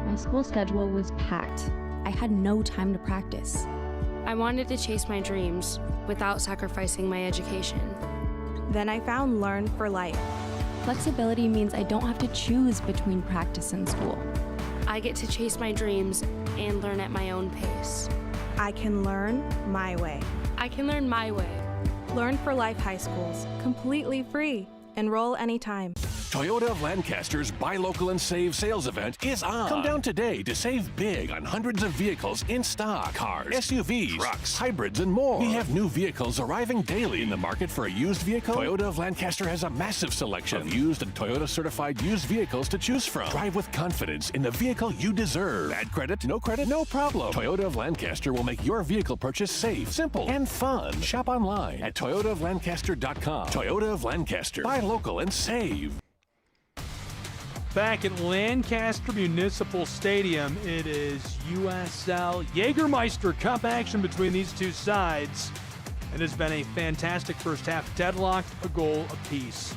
My school schedule was packed. I had no time to practice. I wanted to chase my dreams without sacrificing my education. Then I found Learn for Life. Flexibility means I don't have to choose between practice and school. I get to chase my dreams and learn at my own pace. I can learn my way. I can learn my way. Learn for Life High Schools, completely free. Enroll anytime. Toyota of Lancaster's Buy Local and Save sales event is on. Come down today to save big on hundreds of vehicles in stock. Cars, SUVs, trucks, hybrids, and more. We have new vehicles arriving daily. In the market for a used vehicle? Toyota of Lancaster has a massive selection of used and Toyota certified used vehicles to choose from. Drive with confidence in the vehicle you deserve. Bad credit? No problem. Toyota of Lancaster will make your vehicle purchase safe, simple, and fun. Shop online at toyotaoflancaster.com. Toyota of Lancaster. Buy local and save. Back at Lancaster Municipal Stadium, it is USL Jägermeister Cup action between these two sides. It has been a fantastic first half, deadlocked, a goal apiece.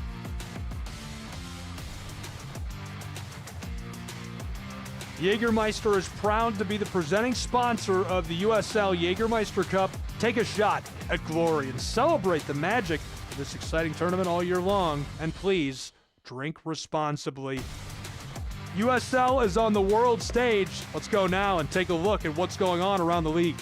Jägermeister is proud to be the presenting sponsor of the USL Jägermeister Cup. Take a shot at glory and celebrate the magic of this exciting tournament all year long. And please, drink responsibly. USL is on the world stage. Let's go now and take a look at what's going on around the league.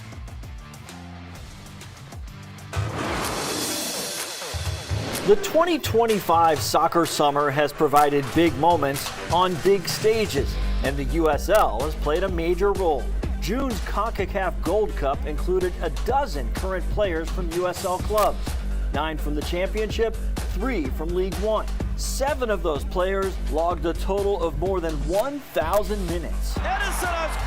The 2025 soccer summer has provided big moments on big stages, and the USL has played a major role. June's CONCACAF Gold Cup included a dozen current players from USL clubs, 9 from the Championship, 3 from League One. 7 of those players logged a total of more than 1,000 minutes.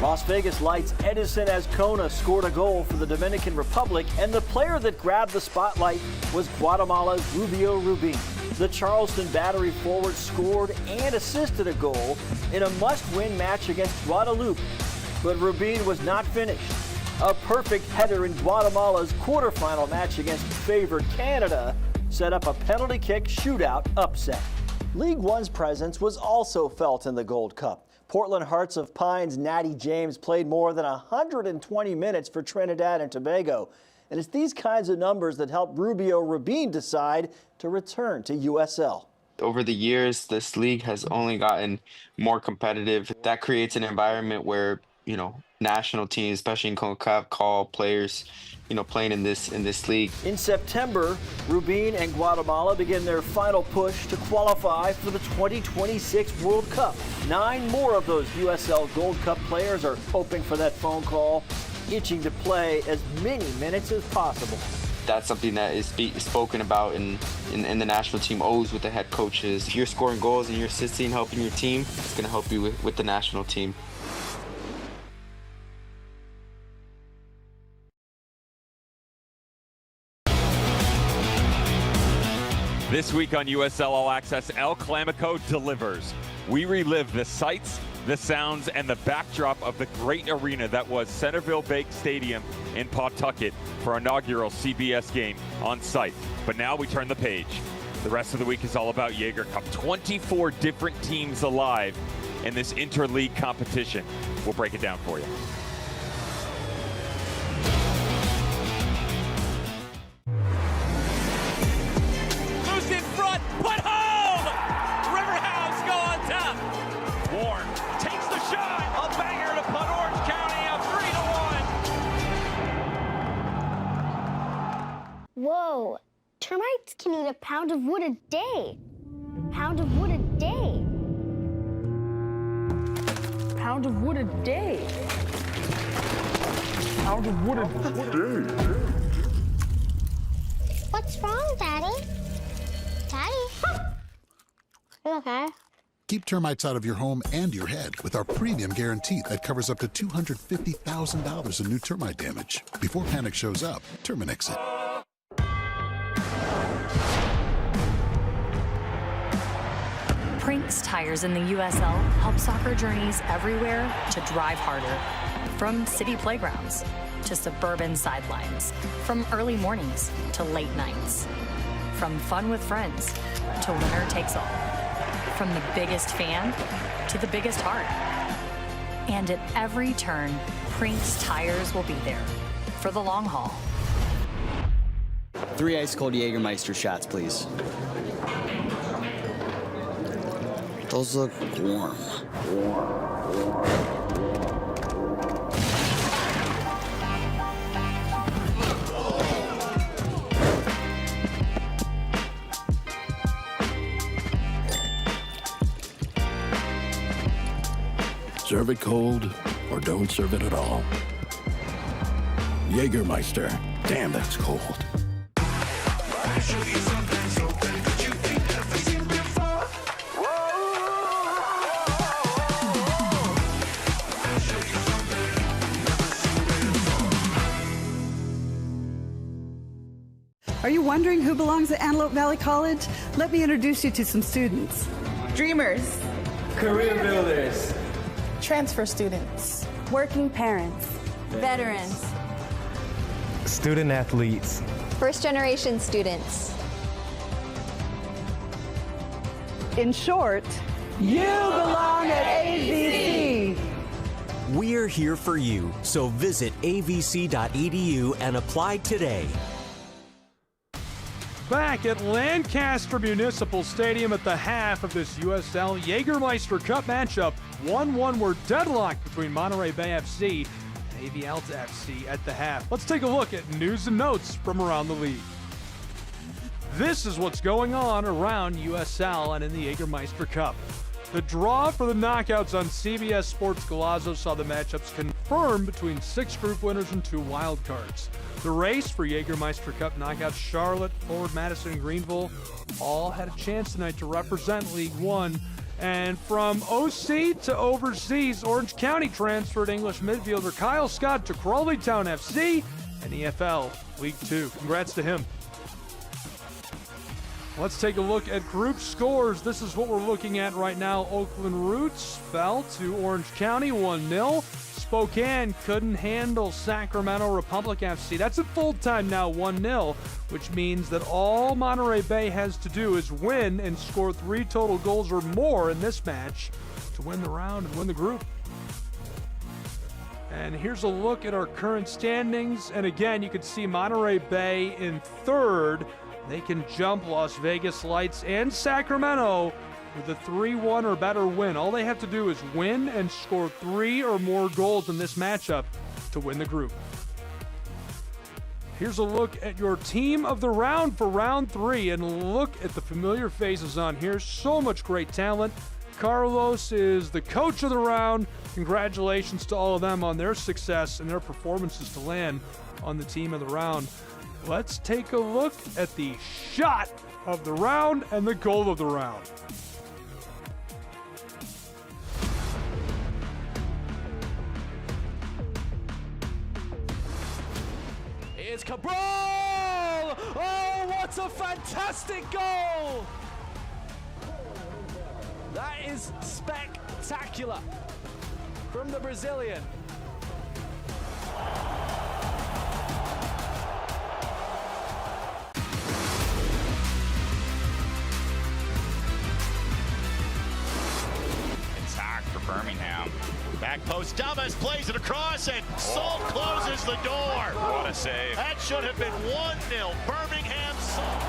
Las Vegas Lights' Edison Azcona scored a goal for the Dominican Republic, and the player that grabbed the spotlight was Guatemala's Rubio Rubin. The Charleston Battery forward scored and assisted a goal in a must-win match against Guadalupe, but Rubin was not finished. A perfect header in Guatemala's quarterfinal match against favored Canada set up a penalty kick shootout upset. League One's presence was also felt in the Gold Cup. Portland Hearts of Pine's Natty James played more than 120 minutes for Trinidad and Tobago. And it's these kinds of numbers that helped Rubio Rubin decide to return to USL. Over the years, this league has only gotten more competitive. That creates an environment where, national teams, especially in CONCACAF, call players, playing in this league. In September, Rubin and Guatemala begin their final push to qualify for the 2026 World Cup. 9 more of those USL Gold Cup players are hoping for that phone call, itching to play as many minutes as possible. That's something that is spoken about in the national team, always with the head coaches. If you're scoring goals and you're assisting, helping your team, it's going to help you with the national team. This week on USL All Access, El Clamico delivers. We relive the sights, the sounds, and the backdrop of the great arena that was Centerville Bank Stadium in Pawtucket for our inaugural CBS game on site. But now we turn the page. The rest of the week is all about Jaeger Cup. 24 different teams alive in this interleague competition. We'll break it down for you. Whoa, termites can eat a pound of wood a day. Pound of wood a day. Pound of wood a day. Pound of wood a day. What's wrong, Daddy? Daddy? You okay? Keep termites out of your home and your head with our premium guarantee that covers up to $250,000 in new termite damage. Before panic shows up, Terminix it. Prinks Tires in the USL help soccer journeys everywhere to drive harder. From city playgrounds to suburban sidelines. From early mornings to late nights. From fun with friends to winner takes all. From the biggest fan to the biggest heart. And at every turn, Prinks Tires will be there for the long haul. 3 ice-cold Jägermeister shots, please. Those look warm. Serve it cold or don't serve it at all. Jägermeister. Damn, that's cold. Are you wondering who belongs at Antelope Valley College? Let me introduce you to some students. Dreamers. Career builders. Transfer students. Working parents. Veterans. Student athletes. First-generation students. In short, you belong at AVC. We're here for you, so visit avc.edu and apply today. Back at Lancaster Municipal Stadium at the half of this USL Jägermeister Cup matchup. 1-1 were deadlocked between Monterey Bay FC and AV Alta FC at the half. Let's take a look at news and notes from around the league. This is what's going on around USL and in the Jägermeister Cup. The draw for the knockouts on CBS Sports Golazo saw the matchups confirmed between 6 group winners and 2 wild cards. The race for Jägermeister Cup knockouts, Charlotte, Forward, Madison, and Greenville all had a chance tonight to represent League One. And from OC to overseas, Orange County transferred English midfielder Kyle Scott to Crawleytown FC and EFL League Two. Congrats to him. Let's take a look at group scores. This is what we're looking at right now. Oakland Roots fell to Orange County 1-0. Spokane couldn't handle Sacramento Republic FC. That's at full time now, 1-0, which means that all Monterey Bay has to do is win and score 3 total goals or more in this match to win the round and win the group. And here's a look at our current standings. And again, you can see Monterey Bay in 3rd. They can jump Las Vegas Lights and Sacramento with a 3-1 or better win. All they have to do is win and score 3 or more goals in this matchup to win the group. Here's a look at your team of the round for round 3, and look at the familiar faces on here. So much great talent. Carlos is the coach of the round. Congratulations to all of them on their success and their performances to land on the team of the round. Let's take a look at the shot of the round and the goal of the round. It's Cabral! Oh, what a fantastic goal! That is spectacular from the Brazilian. It's hard for Birmingham. Back post, Damas plays it across, and Salt closes the door. What a save. That should have been 1-0. Birmingham Salt.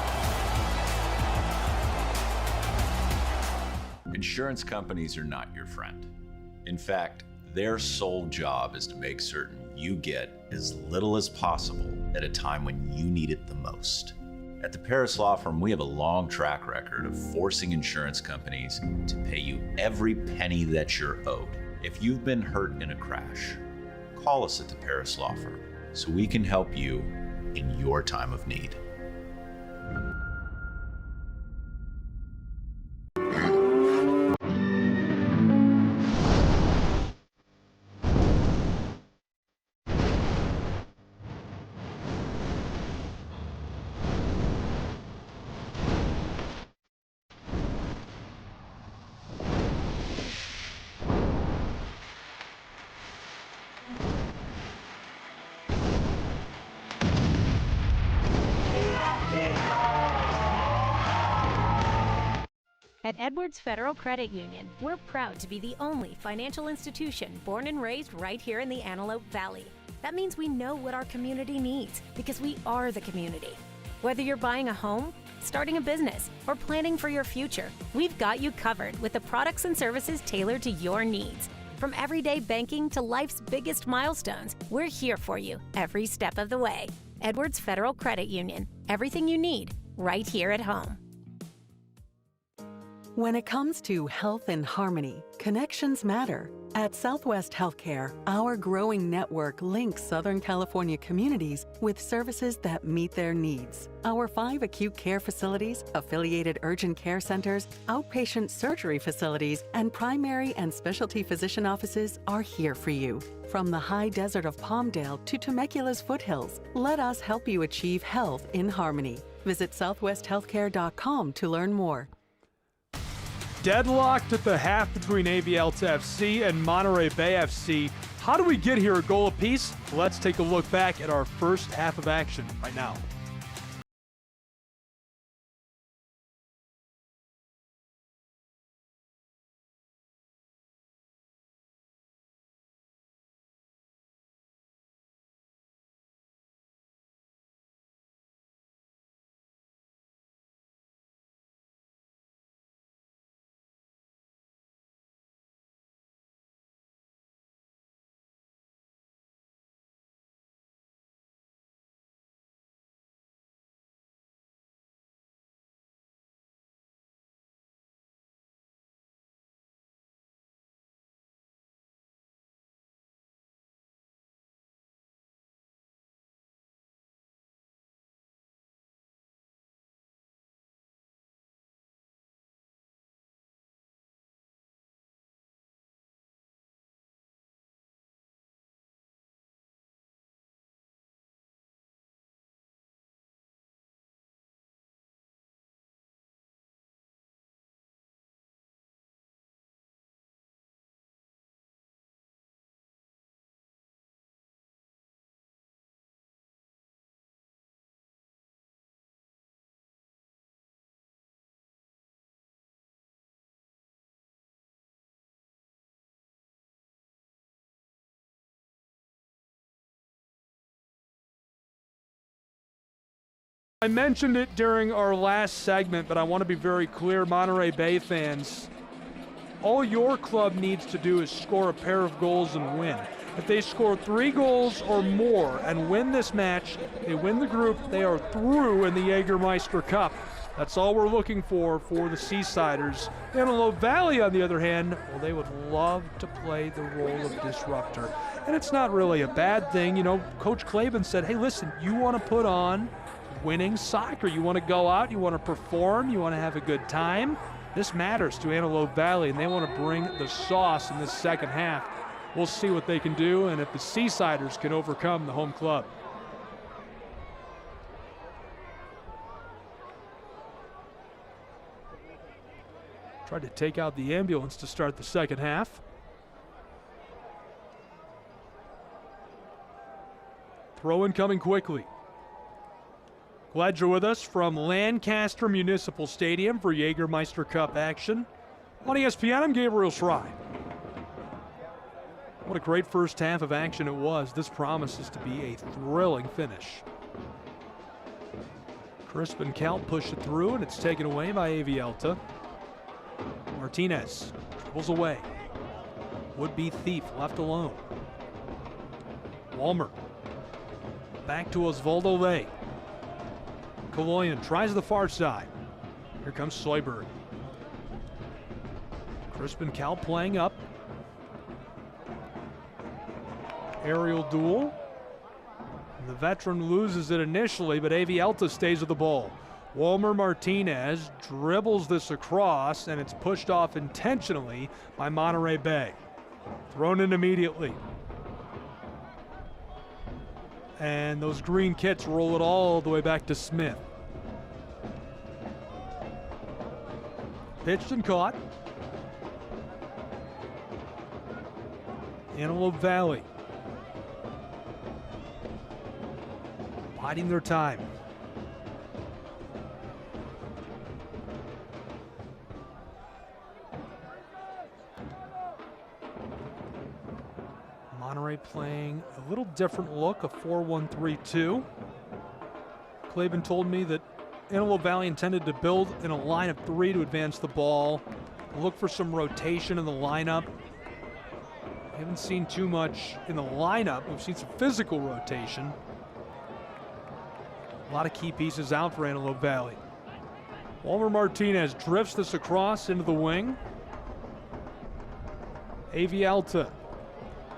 Insurance companies are not your friend. In fact, their sole job is to make certain you get as little as possible at a time when you need it the most. At the Paris Law Firm, we have a long track record of forcing insurance companies to pay you every penny that you're owed. If you've been hurt in a crash, call us at the Paris Law Firm so we can help you in your time of need. At Edwards Federal Credit Union, we're proud to be the only financial institution born and raised right here in the Antelope Valley. That means we know what our community needs because we are the community. Whether you're buying a home, starting a business, or planning for your future, we've got you covered with the products and services tailored to your needs. From everyday banking to life's biggest milestones, we're here for you every step of the way. Edwards Federal Credit Union, everything you need right here at home. When it comes to health and harmony, connections matter. At Southwest Healthcare, our growing network links Southern California communities with services that meet their needs. Our 5 acute care facilities, affiliated urgent care centers, outpatient surgery facilities, and primary and specialty physician offices are here for you. From the high desert of Palmdale to Temecula's foothills, let us help you achieve health in harmony. Visit southwesthealthcare.com to learn more. Deadlocked at the half between Alta FC and Monterey Bay FC. How do we get here a goal apiece? Let's take a look back at our first half of action right now. I mentioned it during our last segment, but I want to be very clear, Monterey Bay fans. All your club needs to do is score a pair of goals and win. If they score 3 goals or more and win this match, they win the group, they are through in the Jägermeister Cup. That's all we're looking for the Seasiders. Antelope Valley, on the other hand, well, they would love to play the role of disruptor. And it's not really a bad thing. You know, Coach Clavin said, hey, listen, you want to put on winning soccer. You want to go out, you want to perform, you want to have a good time. This matters to Antelope Valley, and they want to bring the sauce in this second half. We'll see what they can do, and if the Seasiders can overcome the home club. Tried to take out the ambulance to start the second half. Throw in coming quickly. Glad you're with us from Lancaster Municipal Stadium for Jägermeister Cup action. On ESPN, I'm Gabriel Schrei. What a great first half of action it was. This promises to be a thrilling finish. Crisp and Cal push it through, and it's taken away by AV Alta. Martinez dribbles away. Would-be thief left alone. Walmer. Back to Osvaldo Ley. Kaloyan tries the far side. Here comes Soyberg. Crispin Cal playing up. Aerial duel. The veteran loses it initially, but AV Alta stays with the ball. Walmer Martinez dribbles this across, and it's pushed off intentionally by Monterey Bay. Thrown in immediately. And those green kits roll it all the way back to Smith. Pitched and caught. Antelope Valley. Biding their time. Monterey playing a little different look, a 4-1-3-2. Clavin told me that Antelope Valley intended to build in a line of 3 to advance the ball. Look for some rotation in the lineup. We haven't seen too much in the lineup. We've seen some physical rotation. A lot of key pieces out for Antelope Valley. Walmer Martinez drifts this across into the wing. AV Alta.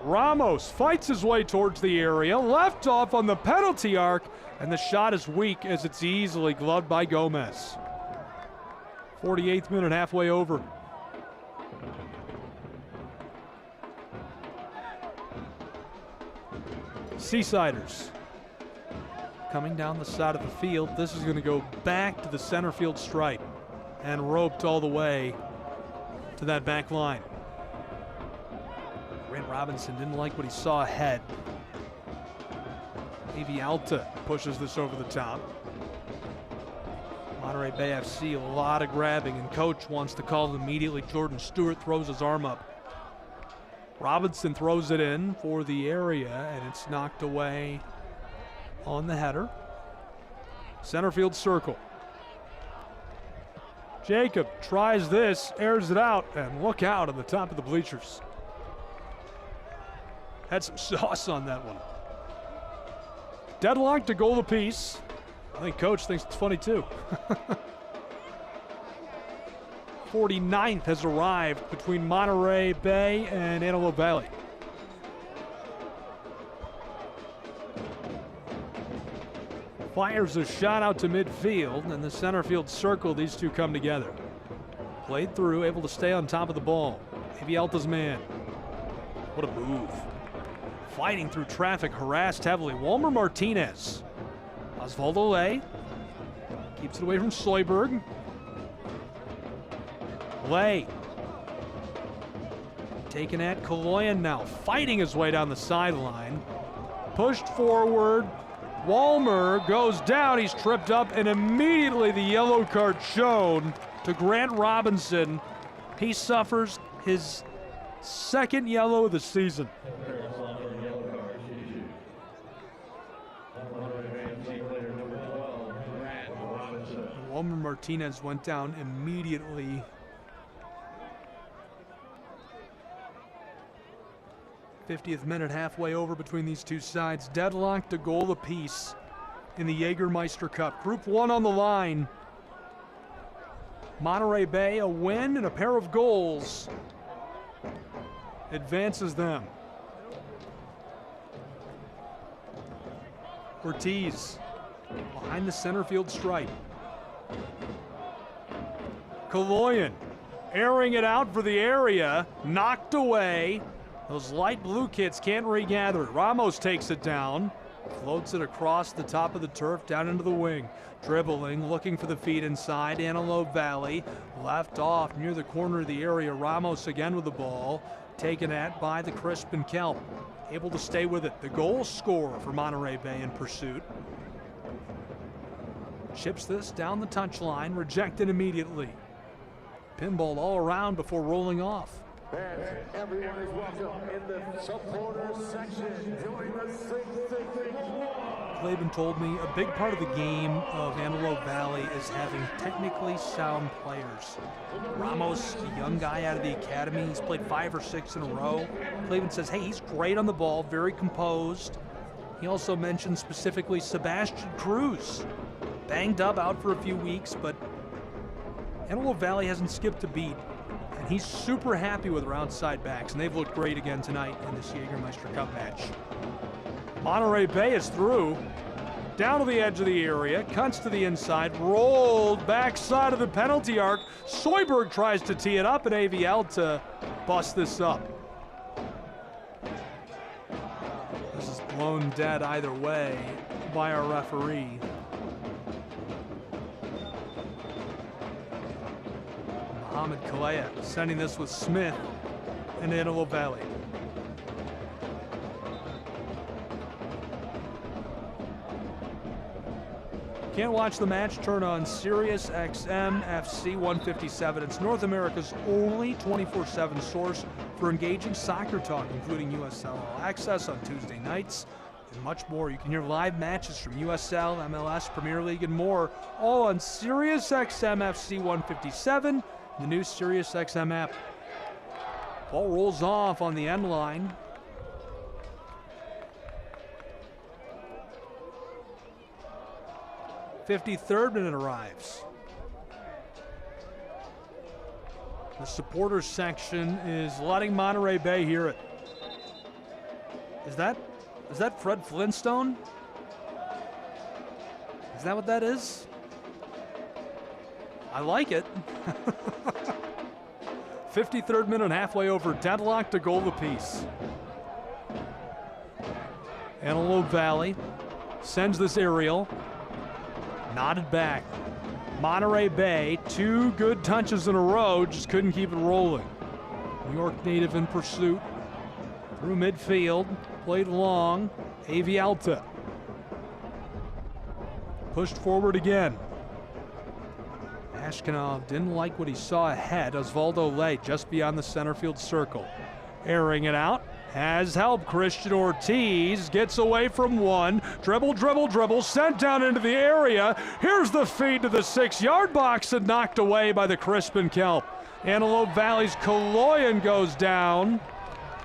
Ramos fights his way towards the area, left off on the penalty arc, and the shot is weak as it's easily gloved by Gomez. 48th minute, halfway over. Seasiders coming down the side of the field. This is going to go back to the center field stripe and roped all the way to that back line. Grant Robinson didn't like what he saw ahead. AV Alta pushes this over the top. Monterey Bay FC, a lot of grabbing, and coach wants to call it immediately. Jordan Stewart throws his arm up. Robinson throws it in for the area, and it's knocked away on the header. Center field circle. Jacob tries this, airs it out, and look out on the top of the bleachers. Had some sauce on that one. Deadlocked, a goal apiece. I think coach thinks it's funny too. 49th has arrived between Monterey Bay and Antelope Valley. Fires a shot out to midfield, and the center field circle, these two come together. Played through, able to stay on top of the ball. AV Alta's man. What a move. Fighting through traffic, harassed heavily. Walmer Martinez. Osvaldo Ley. Keeps it away from Soyberg. Ley. Taken at Kaloyan now. Fighting his way down the sideline. Pushed forward. Walmer goes down. He's tripped up, and immediately the yellow card shown to Grant Robinson. He suffers his second yellow of the season. Wilmer Martinez went down immediately. '50th minute, halfway over between these two sides. Deadlocked, a goal apiece in the Jägermeister Cup. Group 1 on the line. Monterey Bay, a win and a pair of goals advances them. Ortiz behind the center field stripe. Kaloyan airing it out for the area, knocked away. Those light blue kits can't regather it. Ramos takes it down, floats it across the top of the turf down into the wing. Dribbling, looking for the feed inside. Antelope Valley, left off near the corner of the area. Ramos again with the ball, taken at by the Crispin Kelp. Able to stay with it. The goal scorer for Monterey Bay in pursuit. Chips this down the touchline, rejected immediately. Pinball all around before rolling off. Everyone is welcome in the supporters section. Join the Clavin told me a big part of the game of Antelope Valley is having technically sound players. Ramos, a young guy out of the academy, he's played 5 or 6 in a row. Clavin says, hey, he's great on the ball, very composed. He also mentioned specifically Sebastian Cruz. Banged up, out for a few weeks, but Antelope Valley hasn't skipped a beat. And he's super happy with their outside backs, and they've looked great again tonight in this Jägermeister Cup match. Monterey Bay is through. Down to the edge of the area, cuts to the inside, rolled backside of the penalty arc. Soyberg tries to tee it up, and AV Alta busts this up. This is blown dead either way by our referee. Mohamed Kalea sending this with Smith and Antelope Valley. Can't watch the match? Turn on Sirius XM FC 157. It's North America's only 24/7 source for engaging soccer talk, including USL All Access on Tuesday nights and much more. You can hear live matches from USL, MLS, Premier League, and more, all on Sirius XM FC 157, the new Sirius XM app. Ball rolls off on the end line. 53rd minute arrives. The supporters section is letting Monterey Bay hear it. Is that Fred Flintstone? Is that what that is? I like it. 53rd minute, halfway over, deadlocked, a goal apiece. Antelope Valley sends this aerial. Nodded back. Monterey Bay, 2 good touches in a row, just couldn't keep it rolling. New York native in pursuit. Through midfield, played long. AV Alta. Pushed forward again. Ashkenov didn't like what he saw ahead. Osvaldo Lay just beyond the center field circle. Airing it out. Has help. Christian Ortiz gets away from one. Dribble, sent down into the area. Here's the feed to the 6-yard box and knocked away by the Crispin Kelp. Antelope Valley's Kaloyan goes down.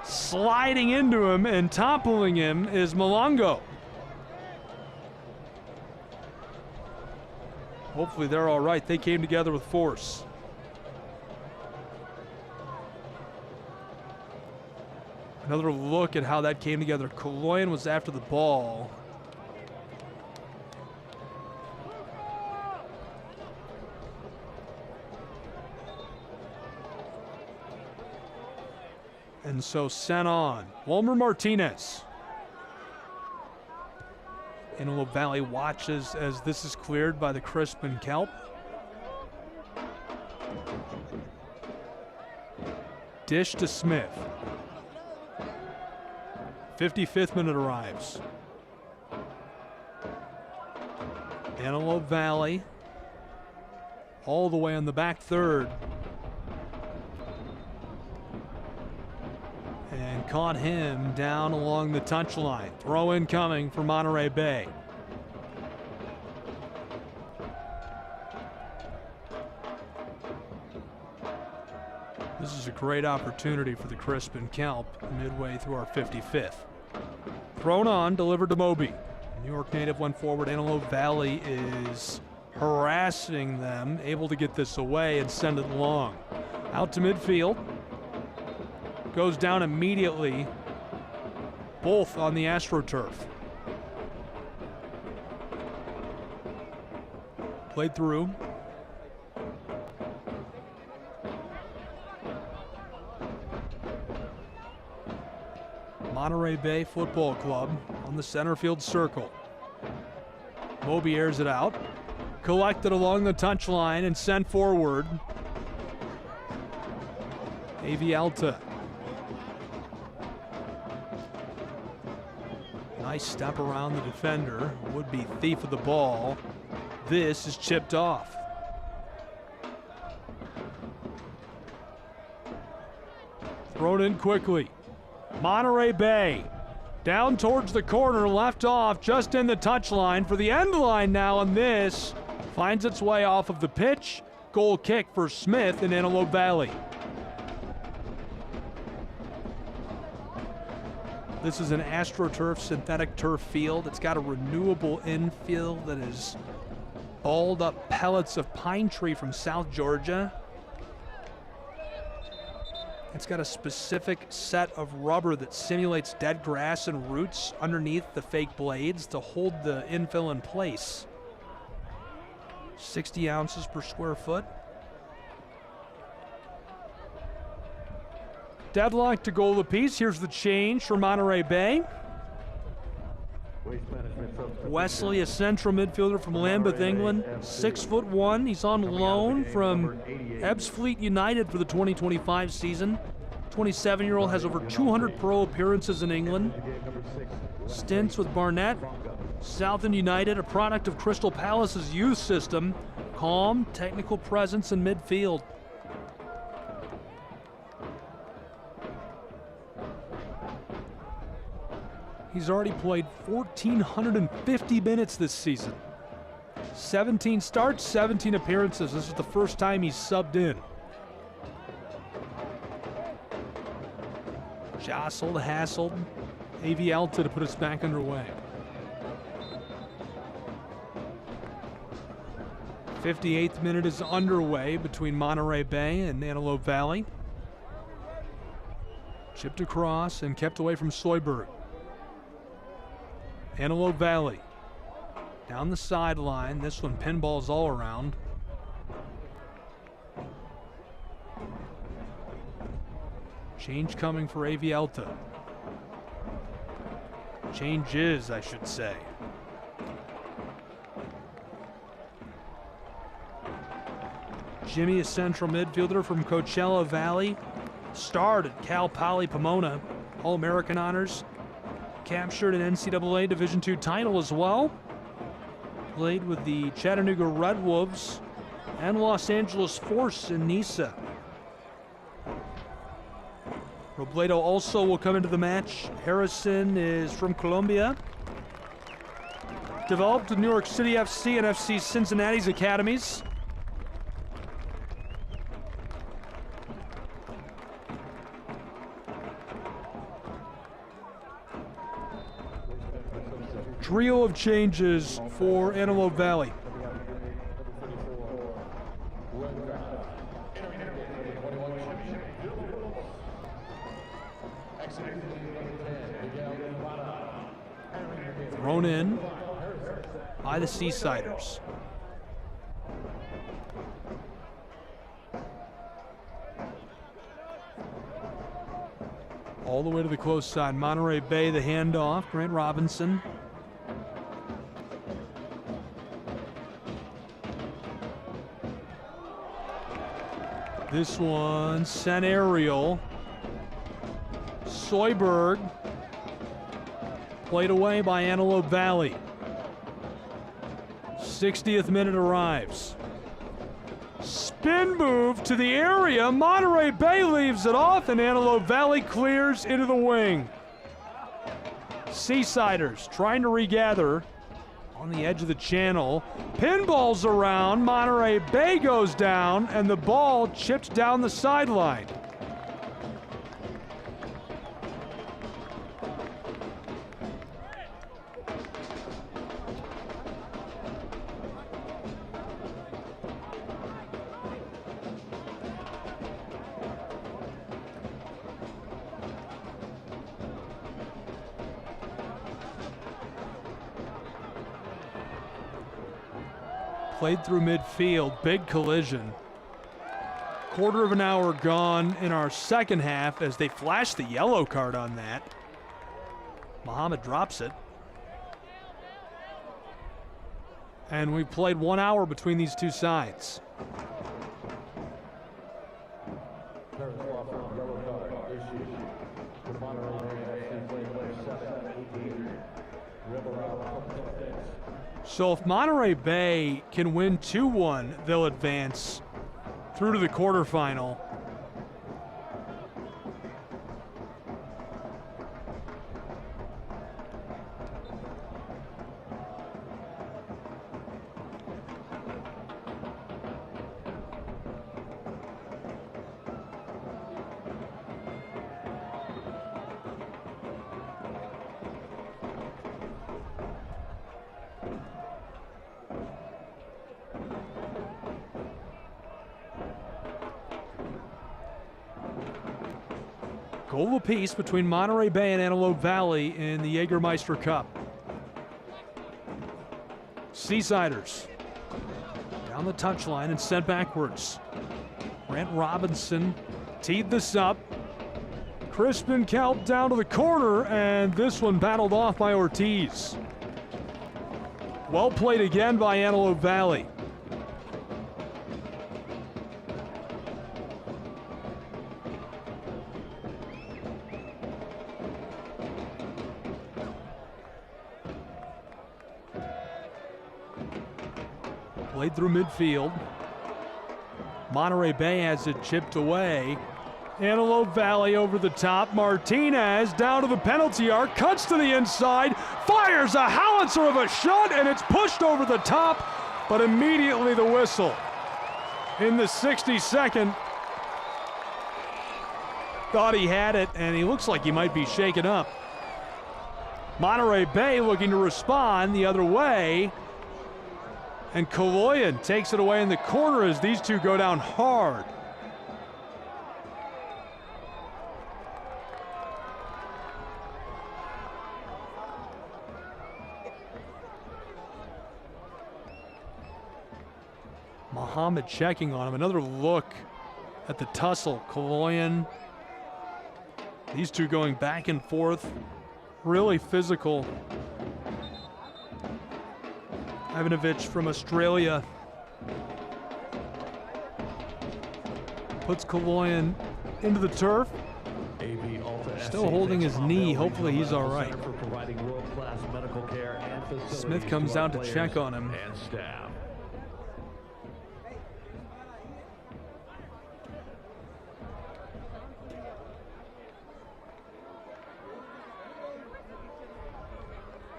Sliding into him and toppling him is Malongo. Hopefully they're all right. They came together with force. Another look at how that came together. Kaloyan was after the ball. And so sent on. Wilmer Martinez. Antelope Valley watches as this is cleared by the Crispin Kelp. Dish to Smith. 55th minute arrives. Antelope Valley all the way on the back third. And caught him down along the touchline. Throw in coming for Monterey Bay. This is a great opportunity for the Crispin Kelp midway through our 55th. Thrown on, delivered to Moby. New York native went forward. Antelope Valley is harassing them, able to get this away and send it long. Out to midfield. Goes down immediately, both on the AstroTurf. Played through. Monterey Bay Football Club on the center field circle. Moby airs it out. Collected along the touchline and sent forward. AV Alta. Nice step around the defender. Would-be thief of the ball. This is chipped off. Thrown in quickly. Monterey Bay down towards the corner, left off just in the touchline for the end line now, and this finds its way off of the pitch. Goal kick for Smith in Antelope Valley. This is an AstroTurf synthetic turf field. It's got a renewable infield that is balled up pellets of pine tree from South Georgia. It's got a specific set of rubber that simulates dead grass and roots underneath the fake blades to hold the infill in place. 60 ounces per square foot. Deadlock to goal apiece. Here's the change for Monterey Bay. Wesley, a central midfielder from Lambeth, England, 6'1". He's on loan from Ebbsfleet United for the 2025 season. 27-year-old has over 200 pro appearances in England. Stints with Barnet, Southend United, a product of Crystal Palace's youth system. Calm, technical presence in midfield. He's already played 1,450 minutes this season. 17 starts, 17 appearances. This is the first time he's subbed in. Jostled, hassled. AV Alta to put us back underway. 58th minute is underway between Monterey Bay and Antelope Valley. Chipped across and kept away from Soyberg. Antelope Valley down the sideline. This one pinballs all around. Change coming for AV Alta. Changes, I should say. Jimmy, a central midfielder from Coachella Valley. Starred at Cal Poly Pomona. All-American honors. Captured an NCAA Division II title as well. Played with the Chattanooga Red Wolves and Los Angeles Force in NISA. Robledo also will come into the match. Harrison is from Colombia. Developed with New York City FC and FC Cincinnati's academies. Trio of changes for Antelope Valley. Thrown in by the Seasiders. All the way to the close side. Monterey Bay, the handoff. Grant Robinson. This one sent aerial. Soyberg played away by Antelope Valley. 60th minute arrives. Spin move to the area. Monterey Bay leaves it off and Antelope Valley clears into the wing. Seasiders trying to regather on the edge of the channel. Pinballs around. Monterey Bay goes down and the ball chipped down the sideline. Played through midfield, big collision. Quarter of an hour gone in our second half as they flash the yellow card on that. Muhammad drops it. And we played 1 hour between these two sides. So if Monterey Bay can win 2-1, they'll advance through to the quarterfinal. Goal apiece between Monterey Bay and Antelope Valley in the Jägermeister Cup. Seasiders down the touchline and sent backwards. Grant Robinson teed this up. Crispin Kelp down to the corner, and this one battled off by Ortiz. Well played again by Antelope Valley. Played through midfield. Monterey Bay has it chipped away. Antelope Valley over the top. Martinez down to the penalty arc, cuts to the inside, fires a howitzer of a shot, and it's pushed over the top, but immediately the whistle. In the 62nd, thought he had it, and he looks like he might be shaken up. Monterey Bay looking to respond the other way. And Kaloyan takes it away in the corner as these two go down hard. Muhammad checking on him. Another look at the tussle. Kaloyan. These two going back and forth. Really physical. Ivanovic from Australia puts Kaloyan into the turf. Still holding his knee. Hopefully he's all right. Smith comes out to check on him.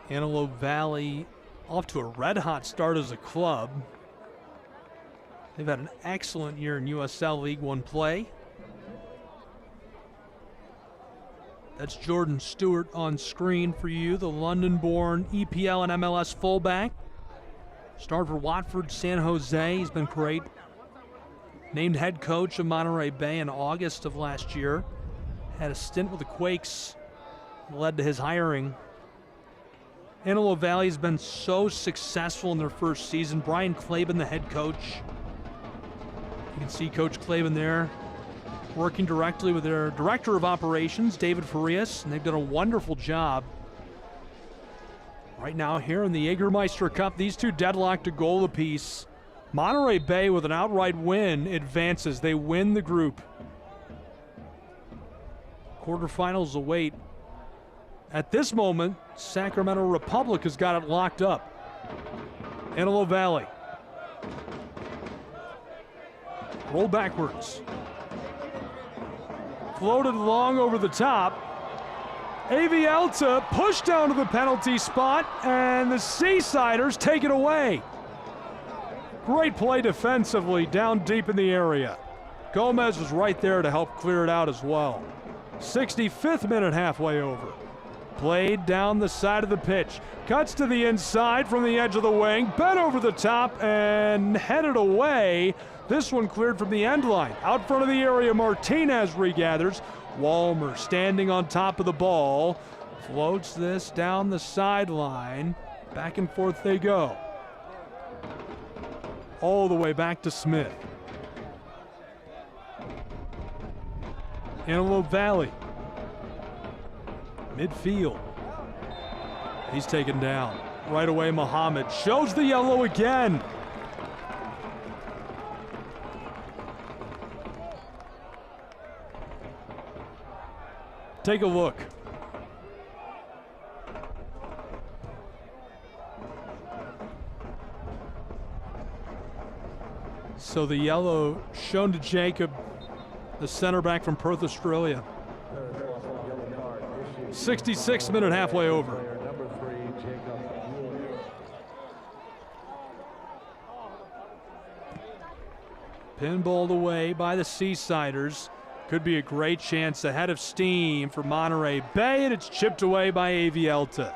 Antelope Valley off to a red-hot start as a club. They've had an excellent year in USL League One play. That's Jordan Stewart on screen for you, the London-born EPL and MLS fullback. Started for Watford, San Jose. He's been great. Named head coach of Monterey Bay in August of last year. Had a stint with the Quakes, led to his hiring. Antelope Valley has been so successful in their first season. Brian Claben, the head coach. You can see Coach Claben there working directly with their director of operations, David Farias, and they've done a wonderful job. Right now here in the Jägermeister Cup, these two deadlocked a goal apiece. Monterey Bay with an outright win advances. They win the group. Quarterfinals await. At this moment, Sacramento Republic has got it locked up. Antelope Valley. Roll backwards. Floated long over the top. AV Alta pushed down to the penalty spot, and the Seasiders take it away. Great play defensively down deep in the area. Gomez was right there to help clear it out as well. 65th minute, halfway over. Played down the side of the pitch. Cuts to the inside from the edge of the wing. Bent over the top and headed away. This one cleared from the end line. Out front of the area, Martinez regathers. Walmer standing on top of the ball. Floats this down the sideline. Back and forth they go. all the way back to Smith. Antelope Valley. Midfield. He's taken down. Right away, Muhammad shows the yellow again. Take a look. So the yellow shown to Jacob, the center back from Perth, Australia. 66th minute, halfway over. Pinballed away by the Seasiders. Could be a great chance ahead of steam for Monterey Bay, and it's chipped away by AV Alta.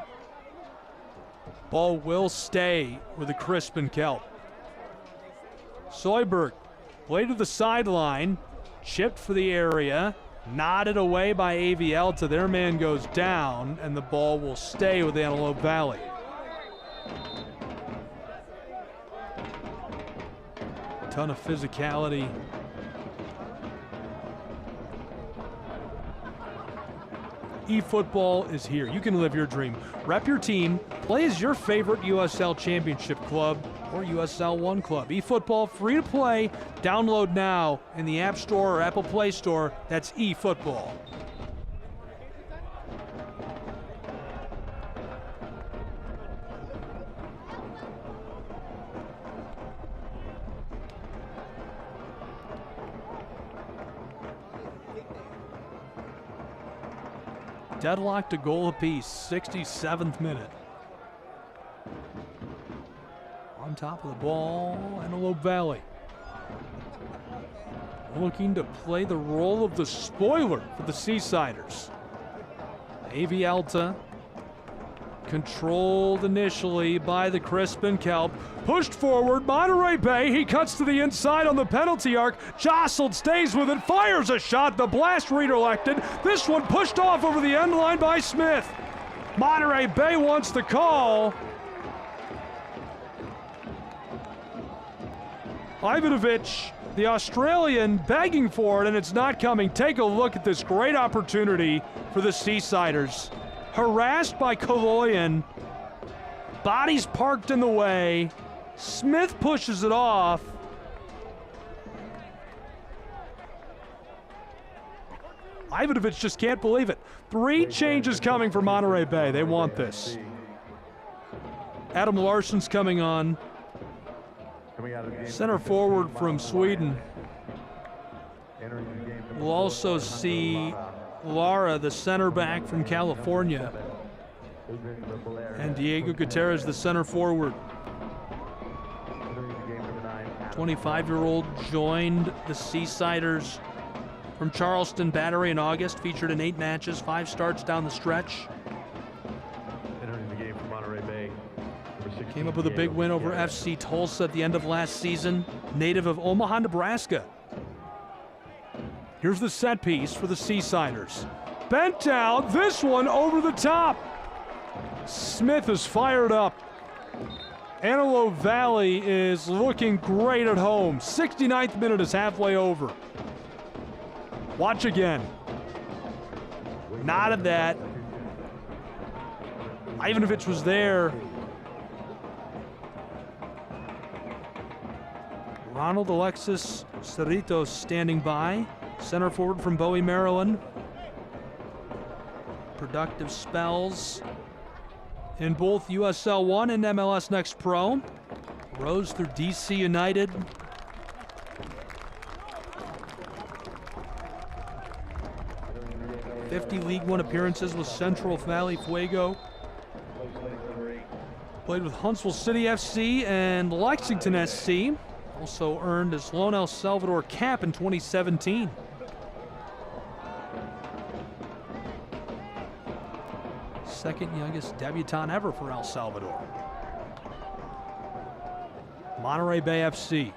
Ball will stay with the Crispin Kelp. Soyberg played to the sideline, chipped for the area, nodded away by AV Alta. Their man goes down, and the ball will stay with Antelope Valley. Ton of physicality. eFootball is here. You can live your dream. Rep your team. Play as your favorite USL Championship club or USL One club. eFootball, free to play. Download now in the App Store or Apple Play Store. That's eFootball. Deadlocked a goal apiece, 67th minute. On top of the ball, Antelope Valley. Looking to play the role of the spoiler for the Seasiders. AV Alta, controlled initially by the Crispin Kelp. Pushed forward, Monterey Bay, he cuts to the inside on the penalty arc. Jostled, stays with it, fires a shot, the blast redirected. This one pushed off over the end line by Smith. Monterey Bay wants the call. Ivanovic, the Australian, begging for it, and it's not coming. Take a look at this great opportunity for the Seasiders. Harassed by Kaloyan, bodies parked in the way. Smith pushes it off. Ivanovic just can't believe it. 3 changes coming for Monterey Bay. They want this. Adam Larsson's coming on. Center forward from Sweden. We'll also see Lara, the center back from California. And Diego Gutierrez, the center forward. 25-year-old joined the Seasiders from Charleston Battery in August, featured in 8 matches, 5 starts down the stretch. Entering the game for Monterey Bay. Came up with a big win over FC Tulsa at the end of last season. Native of Omaha, Nebraska. Here's the set piece for the Seasiders. Bent down, this one over the top. Smith is fired up. Antelope Valley is looking great at home. 69th minute is halfway over. Watch again. Not at that. Ivanovic was there. Ronald Alexis Cerritos standing by. Center forward from Bowie, Maryland. Productive spells in both USL One and MLS Next Pro. Rose through DC United. .50 League One appearances with Central Valley Fuego. Played with Huntsville City FC and Lexington SC. Also earned his lone El Salvador cap in 2017. Second youngest debutant ever for El Salvador. Monterey Bay FC.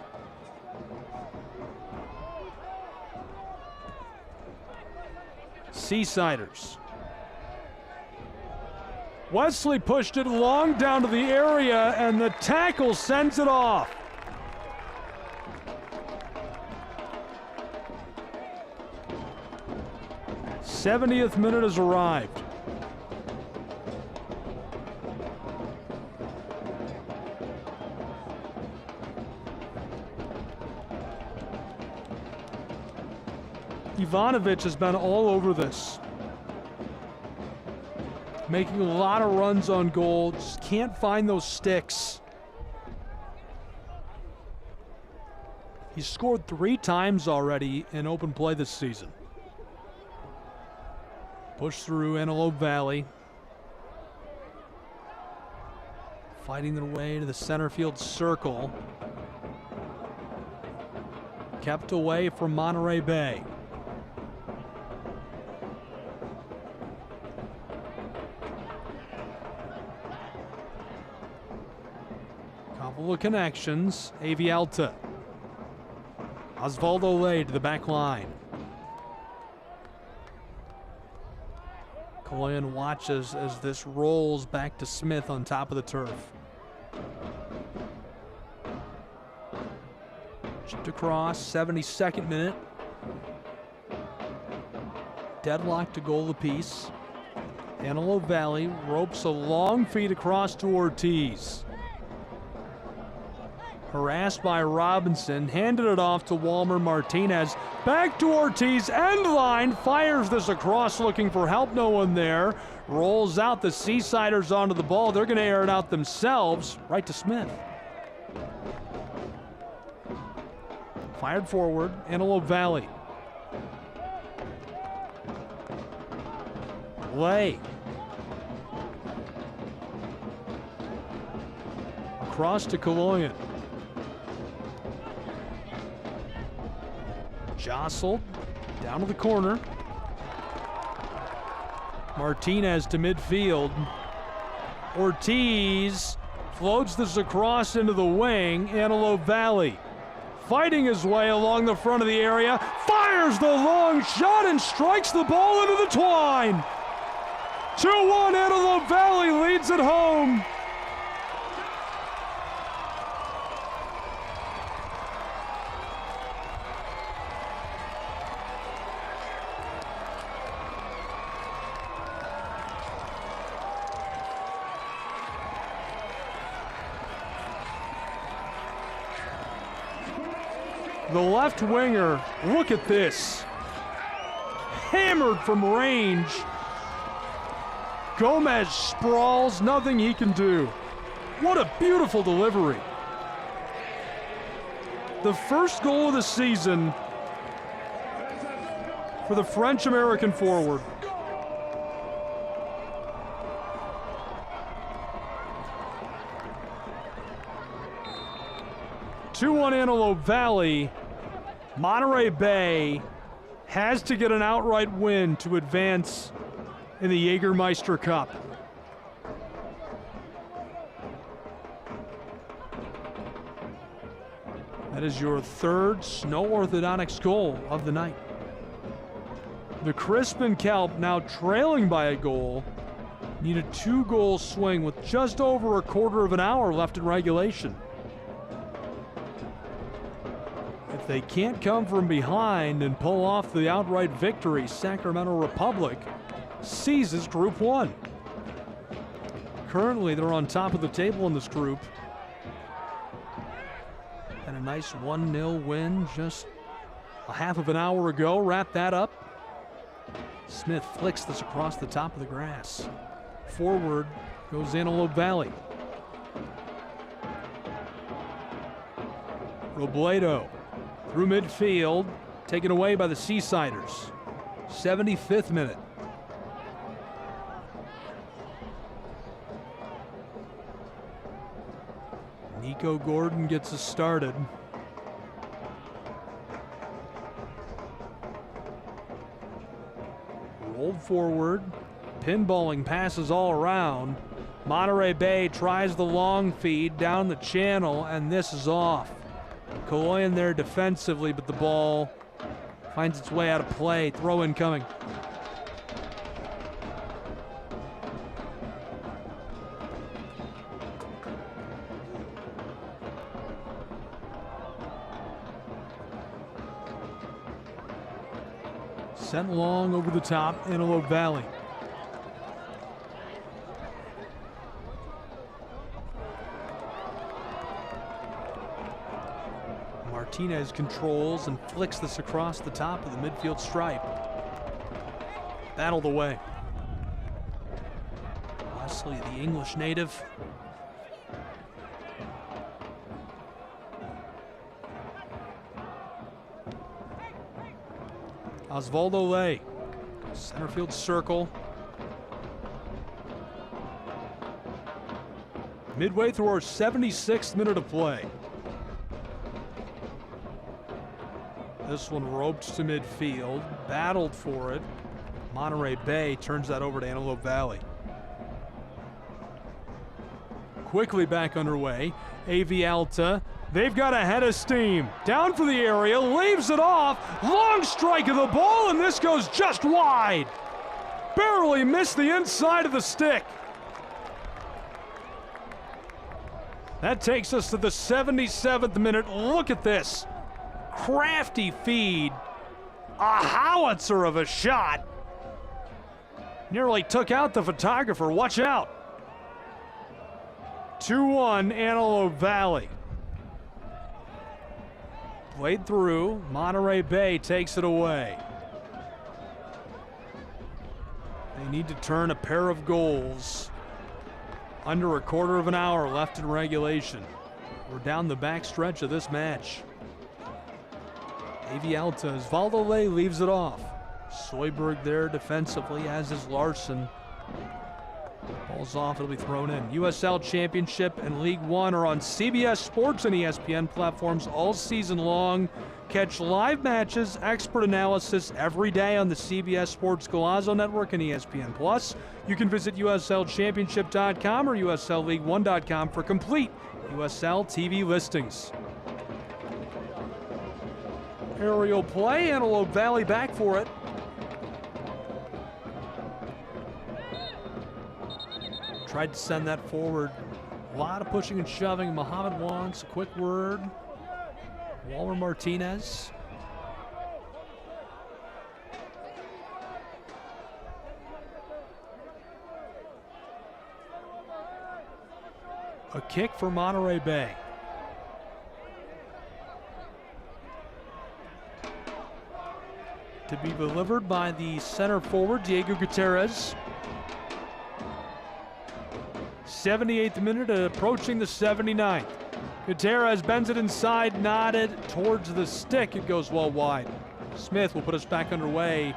Seasiders. Wesley pushed it long down to the area, and the tackle sends it off. 70th minute has arrived. Ivanovic has been all over this. Making a lot of runs on goal, just can't find those sticks. He's scored 3 times already in open play this season. Push through Antelope Valley. Fighting their way to the center field circle. Kept away from Monterey Bay. Couple of connections. AV Alta. Osvaldo Lay to the back line. Kaloyan watches as this rolls back to Smith on top of the turf. Chipped across, 72nd minute. Deadlock to goal apiece. Antelope Valley ropes a long feed across to Ortiz. Harassed by Robinson, handed it off to Walmer Martinez. Back to Ortiz, end line, fires this across looking for help, no one there. Rolls out the Seasiders onto the ball. They're going to air it out themselves, right to Smith. Fired forward, Antelope Valley. Lay. Across to Kaloyan. Jostled, down to the corner. Martinez to midfield. Ortiz floats this across into the wing. Antelope Valley fighting his way along the front of the area. Fires the long shot and strikes the ball into the twine. 2-1, Antelope Valley leads at home. The left winger, look at this. Hammered from range. Gomez sprawls, nothing he can do. What a beautiful delivery. The first goal of the season for the French-American forward. Two-1 Antelope Valley. Monterey Bay has to get an outright win to advance in the Jägermeister Cup. That is your third snow orthodontics goal of the night. The Crispin Kelp, now trailing by a goal, need a 2-goal swing with just over a quarter of an hour left in regulation. If they can't come from behind and pull off the outright victory, Sacramento Republic seizes Group 1. Currently, they're on top of the table in this group. And a nice 1-0 win just a half of an hour ago. Wrap that up. Smith flicks this across the top of the grass. Forward goes Antelope Valley. Robledo through midfield, taken away by the Seasiders. 75th minute. Nico Gordon gets us started. Rolled forward, pinballing passes all around. Monterey Bay tries the long feed down the channel, and this is off. Kaloyan there defensively, but the ball finds its way out of play. Throw in coming. Sent long over the top, Antelope Valley. Martinez controls and flicks this across the top of the midfield stripe. Battled away. Wesley, the English native. Osvaldo Lay, center field circle. Midway through our 76th minute of play. This one roped to midfield, battled for it. Monterey Bay turns that over to Antelope Valley. Quickly back underway. AV Alta, they've got a head of steam. Down for the area, leaves it off. Long strike of the ball, and this goes just wide. Barely missed the inside of the stick. That takes us to the 77th minute. Look at this. Crafty feed. A howitzer of a shot. Nearly took out the photographer. Watch out. 2-1 Antelope Valley. Played through. Monterey Bay takes it away. They need to turn a pair of goals. Under a quarter of an hour left in regulation. We're down the back stretch of this match. AV Alta, Osvaldo Lay leaves it off. Soyberg there defensively, as is Larson. Ball's off, it'll be thrown in. USL Championship and League One are on CBS Sports and ESPN platforms all season long. Catch live matches, expert analysis every day on the CBS Sports Golazo Network and ESPN Plus. You can visit USLChampionship.com or USLLeague1.com for complete USL TV listings. Aerial play, Antelope Valley back for it. Tried to send that forward. A lot of pushing and shoving. Muhammad wants a quick word. Walmer Martinez. A kick for Monterey Bay. To be delivered by the center forward, Diego Gutierrez. 78th minute, approaching the 79th. Gutierrez bends it inside, nodded towards the stick. It goes well wide. Smith will put us back underway.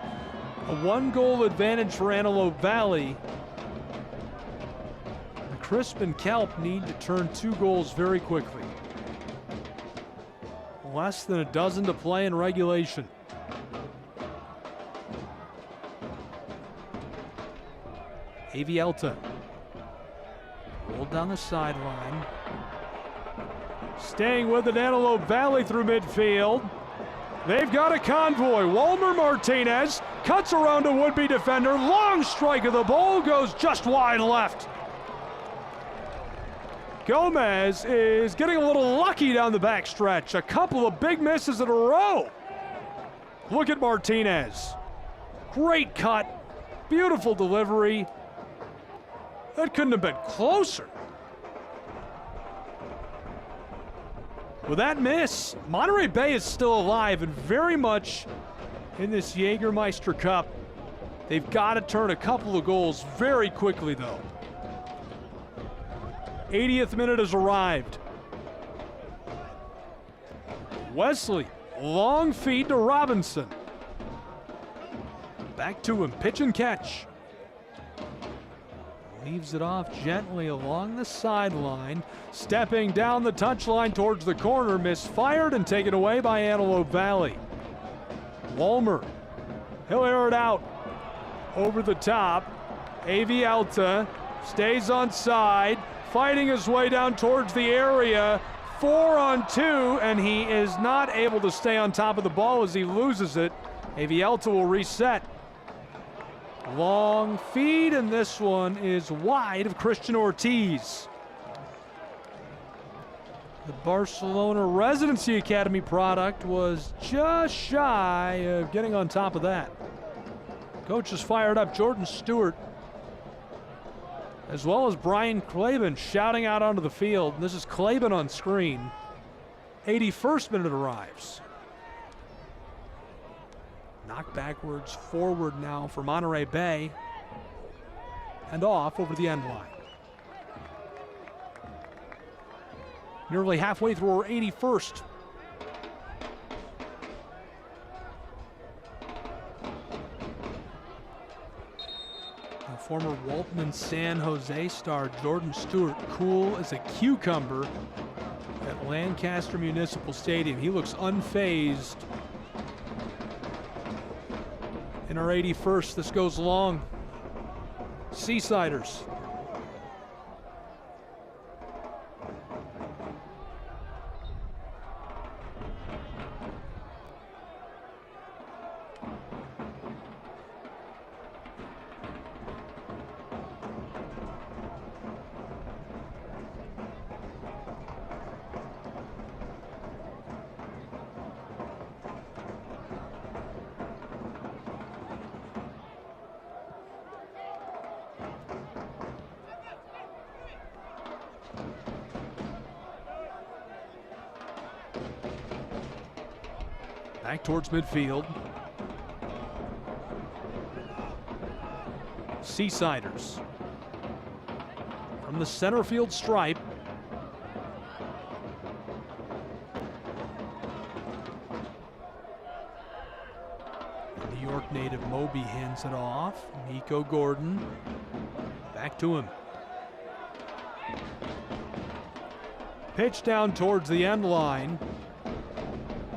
A 1-goal advantage for Antelope Valley. The Crisp and Kelp need to turn 2 goals very quickly. Less than a dozen to play in regulation. AV Alta. Rolled down the sideline. Staying with it, Antelope Valley through midfield. They've got a convoy. Walmer Martinez cuts around a would-be defender. Long strike of the ball goes just wide left. Gomez is getting a little lucky down the backstretch. A couple of big misses in a row. Look at Martinez. Great cut. Beautiful delivery. That couldn't have been closer. With that miss, Monterey Bay is still alive and very much in this Jägermeister Cup. They've got to turn a couple of goals very quickly, though. 80th minute has arrived. Wesley, long feed to Robinson. Back to him, pitch and catch. Leaves it off gently along the sideline. Stepping down the touchline towards the corner, misfired and taken away by Antelope Valley. Walmer, he'll air it out over the top. AV Alta stays on side, fighting his way down towards the area. 4-on-2, and he is not able to stay on top of the ball as he loses it. AV Alta will reset. Long feed, and this one is wide of Christian Ortiz. The Barcelona Residency Academy product was just shy of getting on top of that. Coach is fired up. Jordan Stewart, as well as Brian Claben, shouting out onto the field. This is Claben on screen. 81st minute arrives. Knocked backwards, forward now for Monterey Bay. And off over the end line. Nearly halfway through our 81st. The former Walton and San Jose star Jordan Stewart, cool as a cucumber at Lancaster Municipal Stadium. He looks unfazed. In our 81st, this goes long. Seasiders. Back towards midfield. Seasiders. From the center field stripe. New York native Moby hands it off. Nico Gordon. Back to him. Pitch down towards the end line.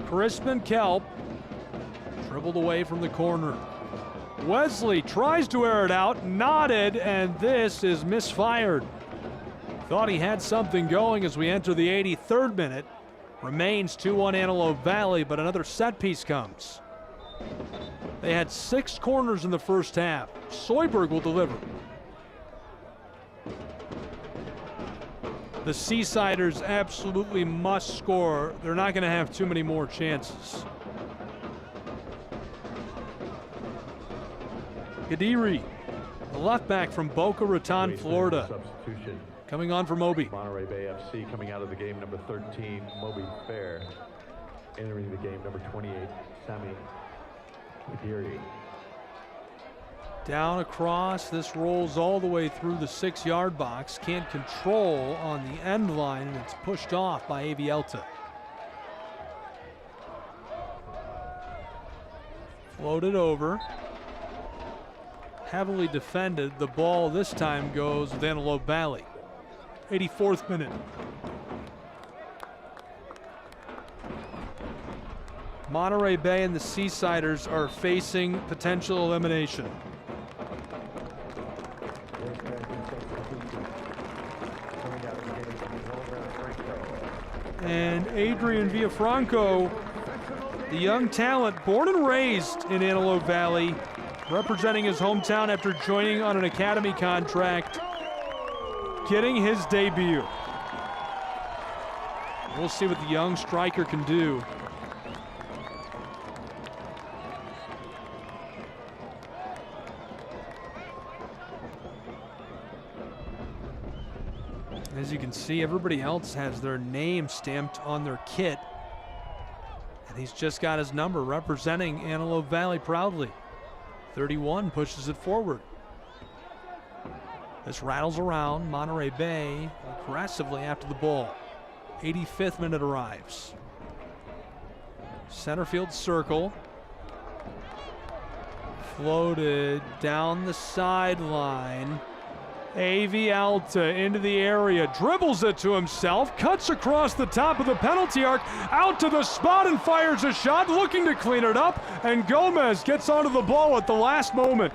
Crispin Kelp dribbled away from the corner. Wesley tries to air it out, nodded, and this is misfired. Thought he had something going as we enter the 83rd minute. Remains 2-1 Antelope Valley, but another set piece comes. They had 6 corners in the first half. Soyberg will deliver. The Seasiders absolutely must score. They're not going to have too many more chances. Kadiri, the left back from Boca Raton, Florida. Substitution. Coming on for Moby. Monterey Bay FC coming out of the game, number 13, Moby Fair. Entering the game, number 28, Sami Kadiri. Down across, this rolls all the way through the 6-yard box. Can't control on the end line, and it's pushed off by AV Alta. Floated over. Heavily defended. The ball this time goes with Antelope Valley. 84th minute. Monterey Bay and the Seasiders are facing potential elimination. And Adrian Villafranco, the young talent, born and raised in Antelope Valley, representing his hometown after joining on an academy contract, getting his debut. We'll see what the young striker can do. As you can see, everybody else has their name stamped on their kit. And he's just got his number, representing Antelope Valley proudly. 31 pushes it forward. This rattles around. Monterey Bay aggressively after the ball. 85th minute arrives. Center field circle. Floated down the sideline. AV Alta into the area, dribbles it to himself, cuts across the top of the penalty arc, out to the spot and fires a shot, looking to clean it up, and Gomez gets onto the ball at the last moment.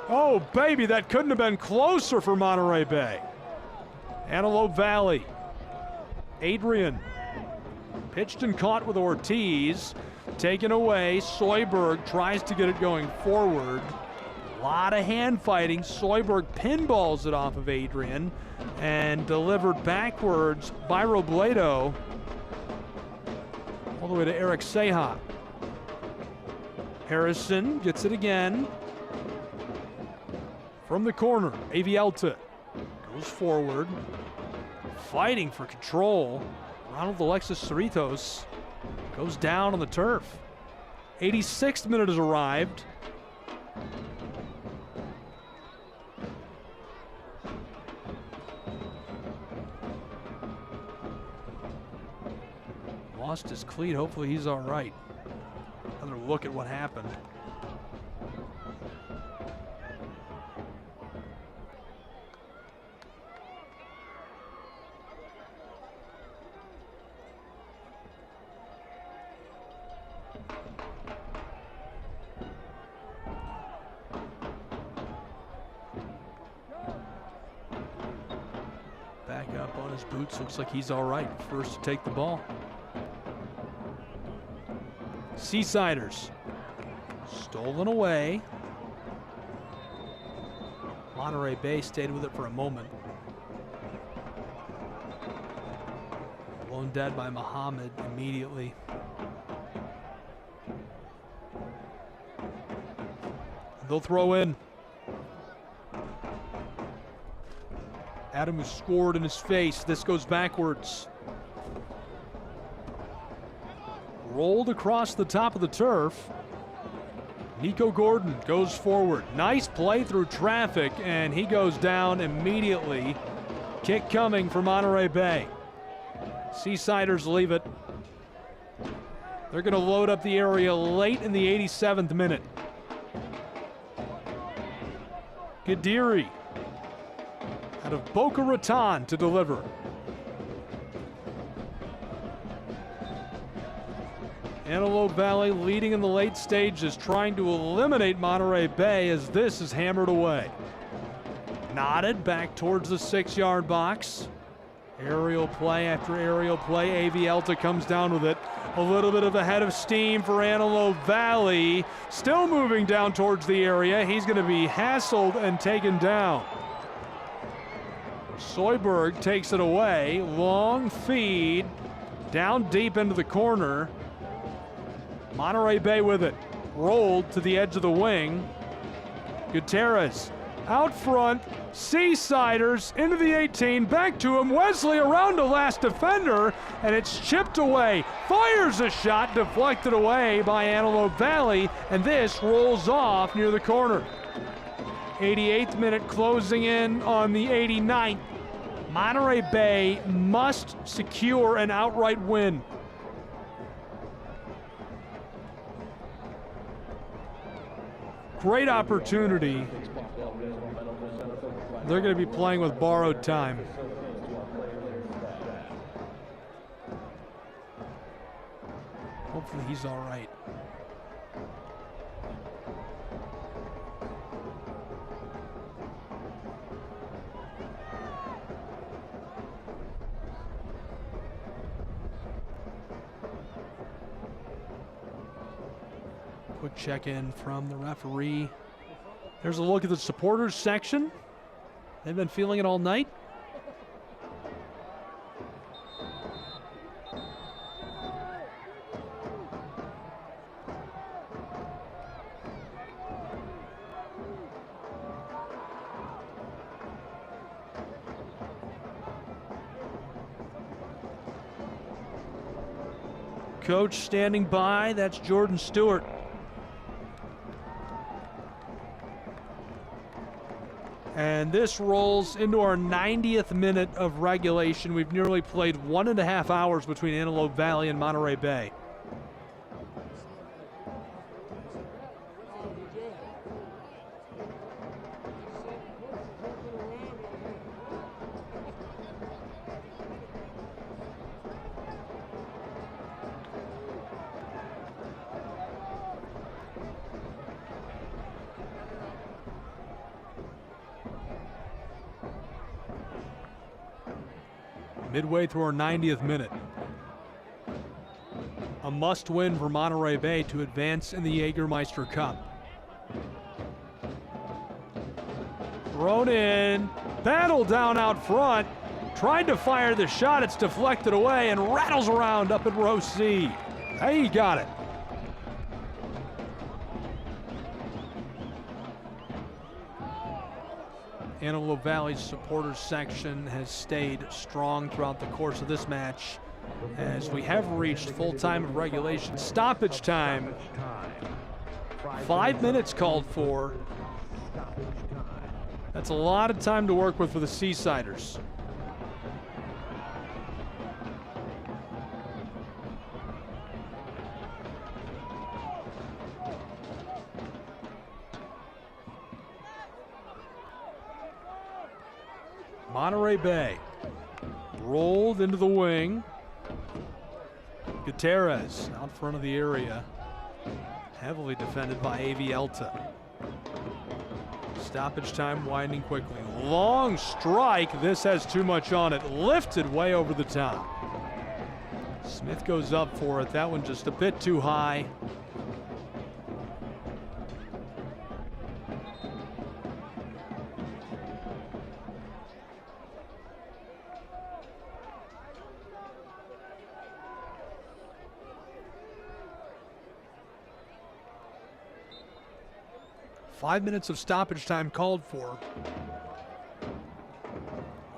Oh, baby, that couldn't have been closer for Monterey Bay. Antelope Valley. Adrian. Pitched and caught with Ortiz. Taken away. Soyberg tries to get it going forward. A lot of hand fighting. Soyberg pinballs it off of Adrian and delivered backwards by Robledo all the way to Eric Seha. Harrison gets it again. From the corner, AV Alta goes forward, fighting for control. Ronald Alexis Cerritos goes down on the turf. 86th minute has arrived. Lost his cleat. Hopefully he's all right. Another look at what happened. Back up on his boots. Looks like he's all right. First to take the ball. Seasiders. Stolen away. Monterey Bay stayed with it for a moment. Blown dead by Muhammad immediately. They'll throw in. Adam who scored in his face. This goes backwards. Rolled across the top of the turf. Nico Gordon goes forward. Nice play through traffic, and he goes down immediately. Kick coming for Monterey Bay. Seasiders leave it. They're going to load up the area late in the 87th minute. Gadiri out of Boca Raton to deliver. Antelope Valley leading in the late stages, trying to eliminate Monterey Bay as this is hammered away. Knotted back towards the 6-yard box. Aerial play after aerial play. AV Alta comes down with it. A little bit of a head of steam for Antelope Valley. Still moving down towards the area. He's going to be hassled and taken down. Soyberg takes it away. Long feed. Down deep into the corner. Monterey Bay with it. Rolled to the edge of the wing. Gutierrez out front. Seasiders into the 18. Back to him. Wesley around the last defender. And it's chipped away. Fires a shot. Deflected away by Antelope Valley. And this rolls off near the corner. 88th minute closing in on the 89th. Monterey Bay must secure an outright win. Great opportunity. They're going to be playing with borrowed time. Hopefully he's all right. Quick check-in from the referee. There's a look at the supporters section. They've been feeling it all night. Coach standing by, that's Jordan Stewart. And this rolls into our 90th minute of regulation. We've nearly played 1.5 hours between Antelope Valley and Monterey Bay. Midway through our 90th minute. A must-win for Monterey Bay to advance in the Jägermeister Cup. Thrown in, battle down out front, tried to fire the shot, it's deflected away and rattles around up at row C. Hey, he got it. Antelope Valley's supporters section has stayed strong throughout the course of this match as we have reached full time of regulation. Stoppage time. 5 minutes called for. That's a lot of time to work with for the Seasiders. Monterey Bay rolled into the wing. Gutierrez out front of the area, heavily defended by AV Alta. Stoppage time winding quickly. Long strike. This has too much on it. Lifted way over the top. Smith goes up for it. That one just a bit too high. Five minutes of stoppage time called for.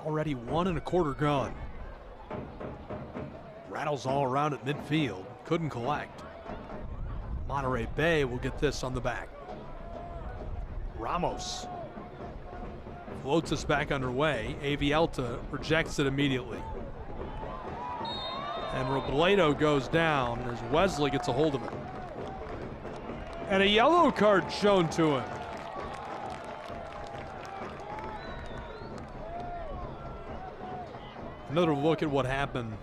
Already 1 1/4 gone. Rattles all around at midfield. Couldn't collect. Monterey Bay will get this on the back. Ramos floats us back underway. AV Alta rejects it immediately. And Robledo goes down as Wesley gets a hold of it. And a yellow card shown to him. Another look at what happened.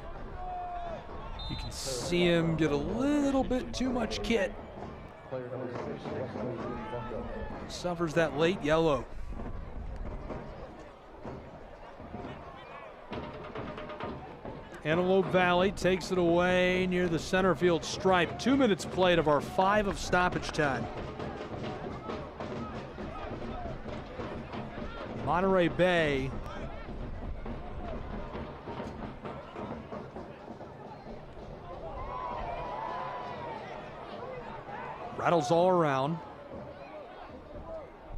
You can see him get a little bit too much kit. Suffers that late yellow. Antelope Valley takes it away near the center field stripe. 2 minutes played of our 5 of stoppage time. Monterey Bay rattles all around.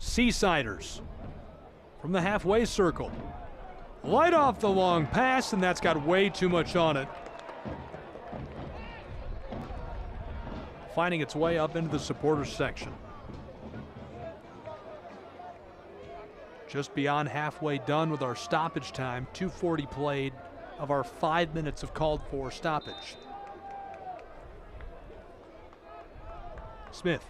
Seasiders from the halfway circle. Light off the long pass, and that's got way too much on it. Finding its way up into the supporters section. Just beyond halfway done with our stoppage time. 2:40 played of our 5 minutes of called for stoppage. Smith.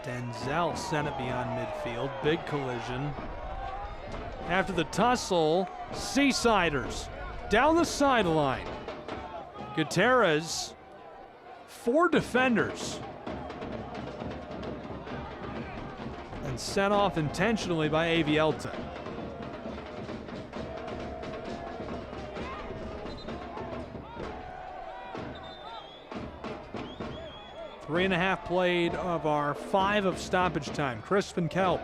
Denzel sent it beyond midfield. Big collision. After the tussle, Seasiders down the sideline. Gutierrez, 4 defenders. And sent off intentionally by AV Alta. Three and a half played of our 5 of stoppage time. Chris Van Kelp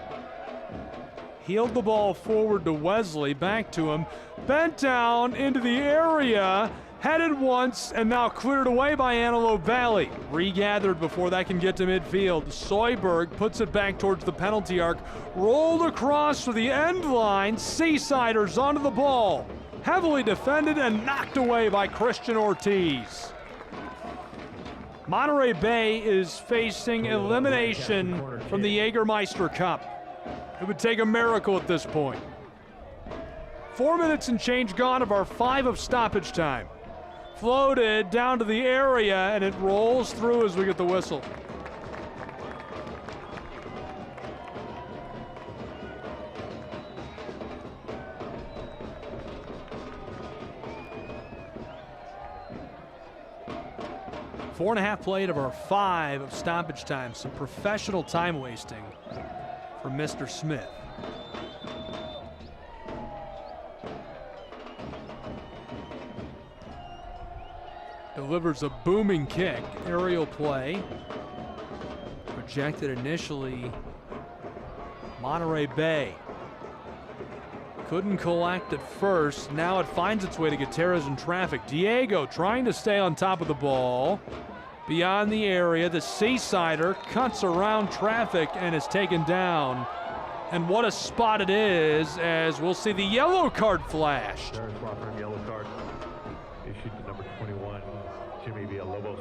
heeled the ball forward to Wesley, back to him, bent down into the area, headed once, and now cleared away by Antelope Valley. Regathered before that can get to midfield. Soyberg puts it back towards the penalty arc, rolled across to the end line. Seasiders onto the ball. Heavily defended and knocked away by Christian Ortiz. Monterey Bay is facing elimination from the Jägermeister Cup. It would take a miracle at this point. 4 minutes and change gone of our 5 of stoppage time. Floated down to the area, and it rolls through as we get the whistle. Four and a half played of our 5 of stoppage time. Some professional time wasting from Mr. Smith. Delivers a booming kick. Aerial play. Projected initially. Monterey Bay. Couldn't collect at first. Now it finds its way to Gutierrez in traffic. Diego trying to stay on top of the ball. beyond the area. The Seasider cuts around traffic and is taken down. And what a spot it is, as we'll see the yellow card flash. There's Rotterdam yellow card issued to number 21, Jimmy Villalobos.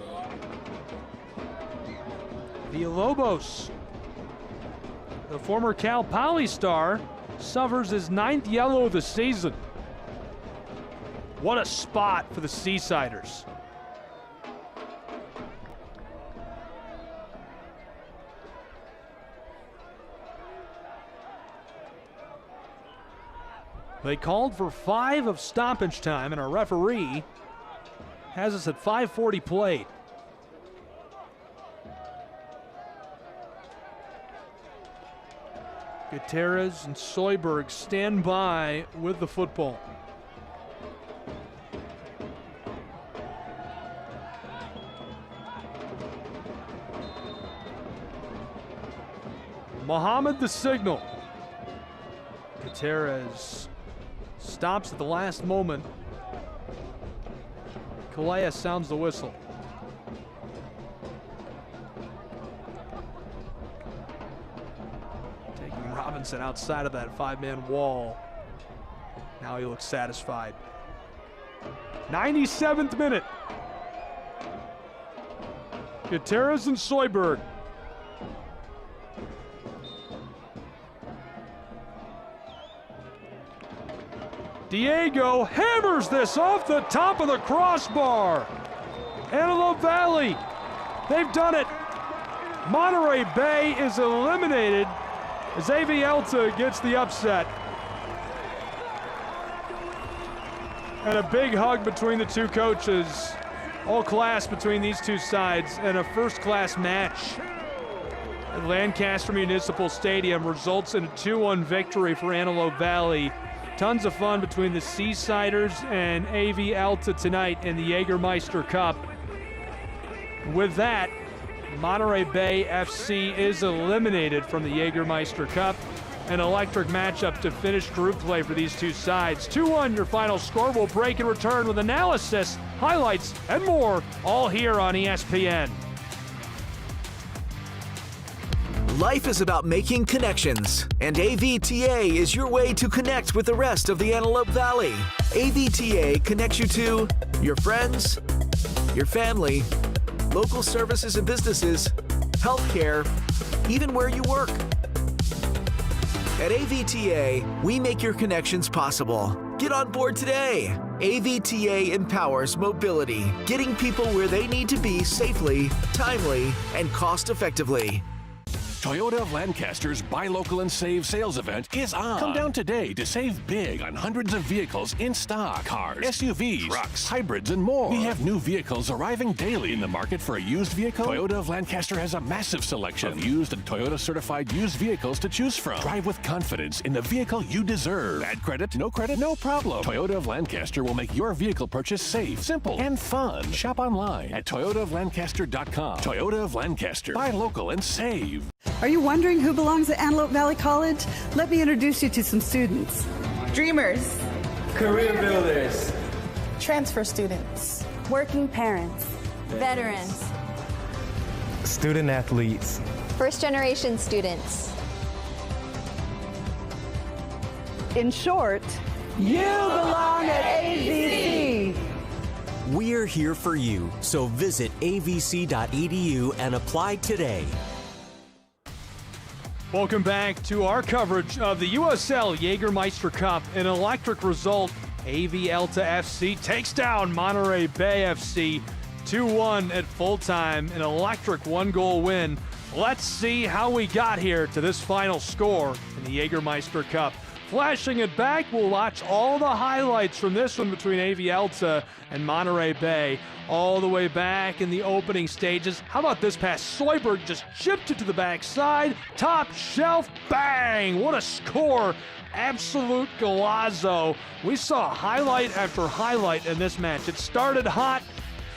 Villalobos, the former Cal Poly star, suffers his 9th yellow of the season. What a spot for the Seasiders. They called for 5 of stoppage time, and our referee has us at 5:40 played. Gutierrez and Soyberg stand by with the football. Mohammed the signal. Gutierrez stops at the last moment. Calais sounds the whistle. Taking Robinson outside of that 5-man wall. Now he looks satisfied. 97th minute. Gutierrez and Soyberg. Diego hammers this off the top of the crossbar. Antelope Valley, they've done it. Monterey Bay is eliminated as AV Alta gets the upset. And a big hug between the two coaches. All class between these two sides, and a first-class match at Lancaster Municipal Stadium results in a 2-1 victory for Antelope Valley. Tons of fun between the Seasiders and AV Alta tonight in the Jägermeister Cup. With that, Monterey Bay FC is eliminated from the Jägermeister Cup. An electric matchup to finish group play for these two sides. 2-1 your final score. We'll break and return with analysis, highlights, and more, all here on ESPN. Life is about making connections, and AVTA is your way to connect with the rest of the Antelope Valley. AVTA connects you to your friends, your family, local services and businesses, healthcare, even where you work. At AVTA, we make your connections possible. Get on board today. AVTA empowers mobility, getting people where they need to be safely, timely, and cost-effectively. Toyota of Lancaster's Buy Local and Save sales event is on. Come down today to save big on hundreds of vehicles in stock. Cars, SUVs, trucks, hybrids, and more. We have new vehicles arriving daily. In the market for a used vehicle? Toyota of Lancaster has a massive selection of used and Toyota certified used vehicles to choose from. Drive with confidence in the vehicle you deserve. Bad credit? No problem. Toyota of Lancaster will make your vehicle purchase safe, simple, and fun. Shop online at toyotaoflancaster.com. Toyota of Lancaster. Buy local and save. Are you wondering who belongs at Antelope Valley College? Let me introduce you to some students. Dreamers. Career builders. Transfer students. Working parents. Veterans. Student athletes. First-generation students. In short, you belong at AVC. We're here for you, so visit avc.edu and apply today. Welcome back to our coverage of the USL Jägermeister Cup. An electric result. AV Alta FC takes down Monterey Bay FC 2-1 at full time. An electric 1-goal win. Let's see how we got here to this final score in the Jägermeister Cup. Flashing it back, we'll watch all the highlights from this one between AV Alta and Monterey Bay. All the way back in the opening stages. How about this pass? Soyberg just chipped it to the backside. Top shelf, bang! What a score. Absolute golazo. We saw highlight after highlight in this match. It started hot.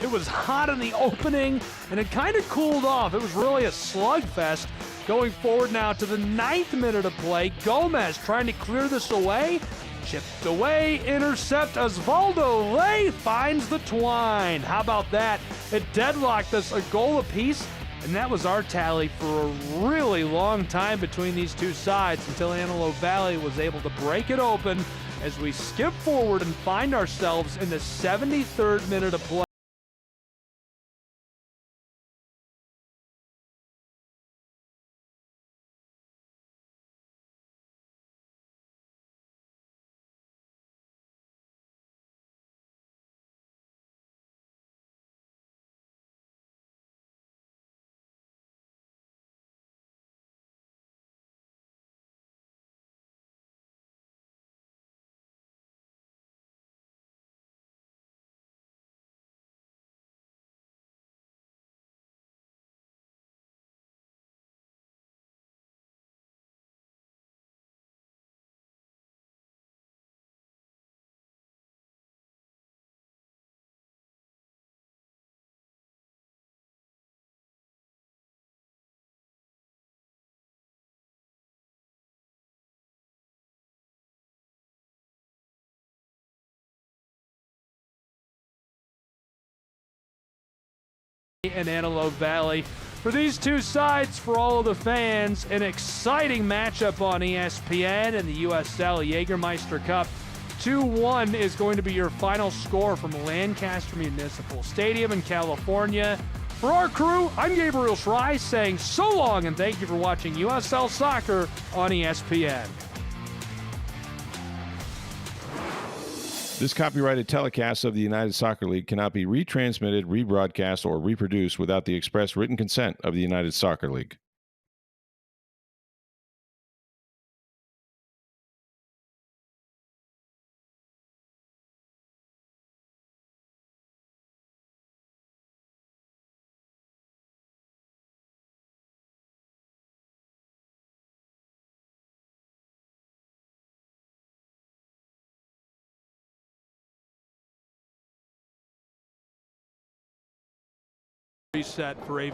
It was hot in the opening, and it kind of cooled off. It was really a slugfest. Going forward now to the 9th minute of play. Gomez trying to clear this away. Chipped away, intercept. Osvaldo Ley finds the twine. How about that? It deadlocked us a goal apiece, and that was our tally for a really long time between these two sides until Antelope Valley was able to break it open as we skip forward and find ourselves in the 73rd minute of play. And Antelope Valley. For these two sides, for all of the fans, an exciting matchup on ESPN in the USL Jägermeister Cup. 2-1 is going to be your final score from Lancaster Municipal Stadium in California. For our crew, I'm Gabriel Schrei saying so long and thank you for watching USL Soccer on ESPN. This copyrighted telecast of the United Soccer League cannot be retransmitted, rebroadcast, or reproduced without the express written consent of the United Soccer League. Reset for AV.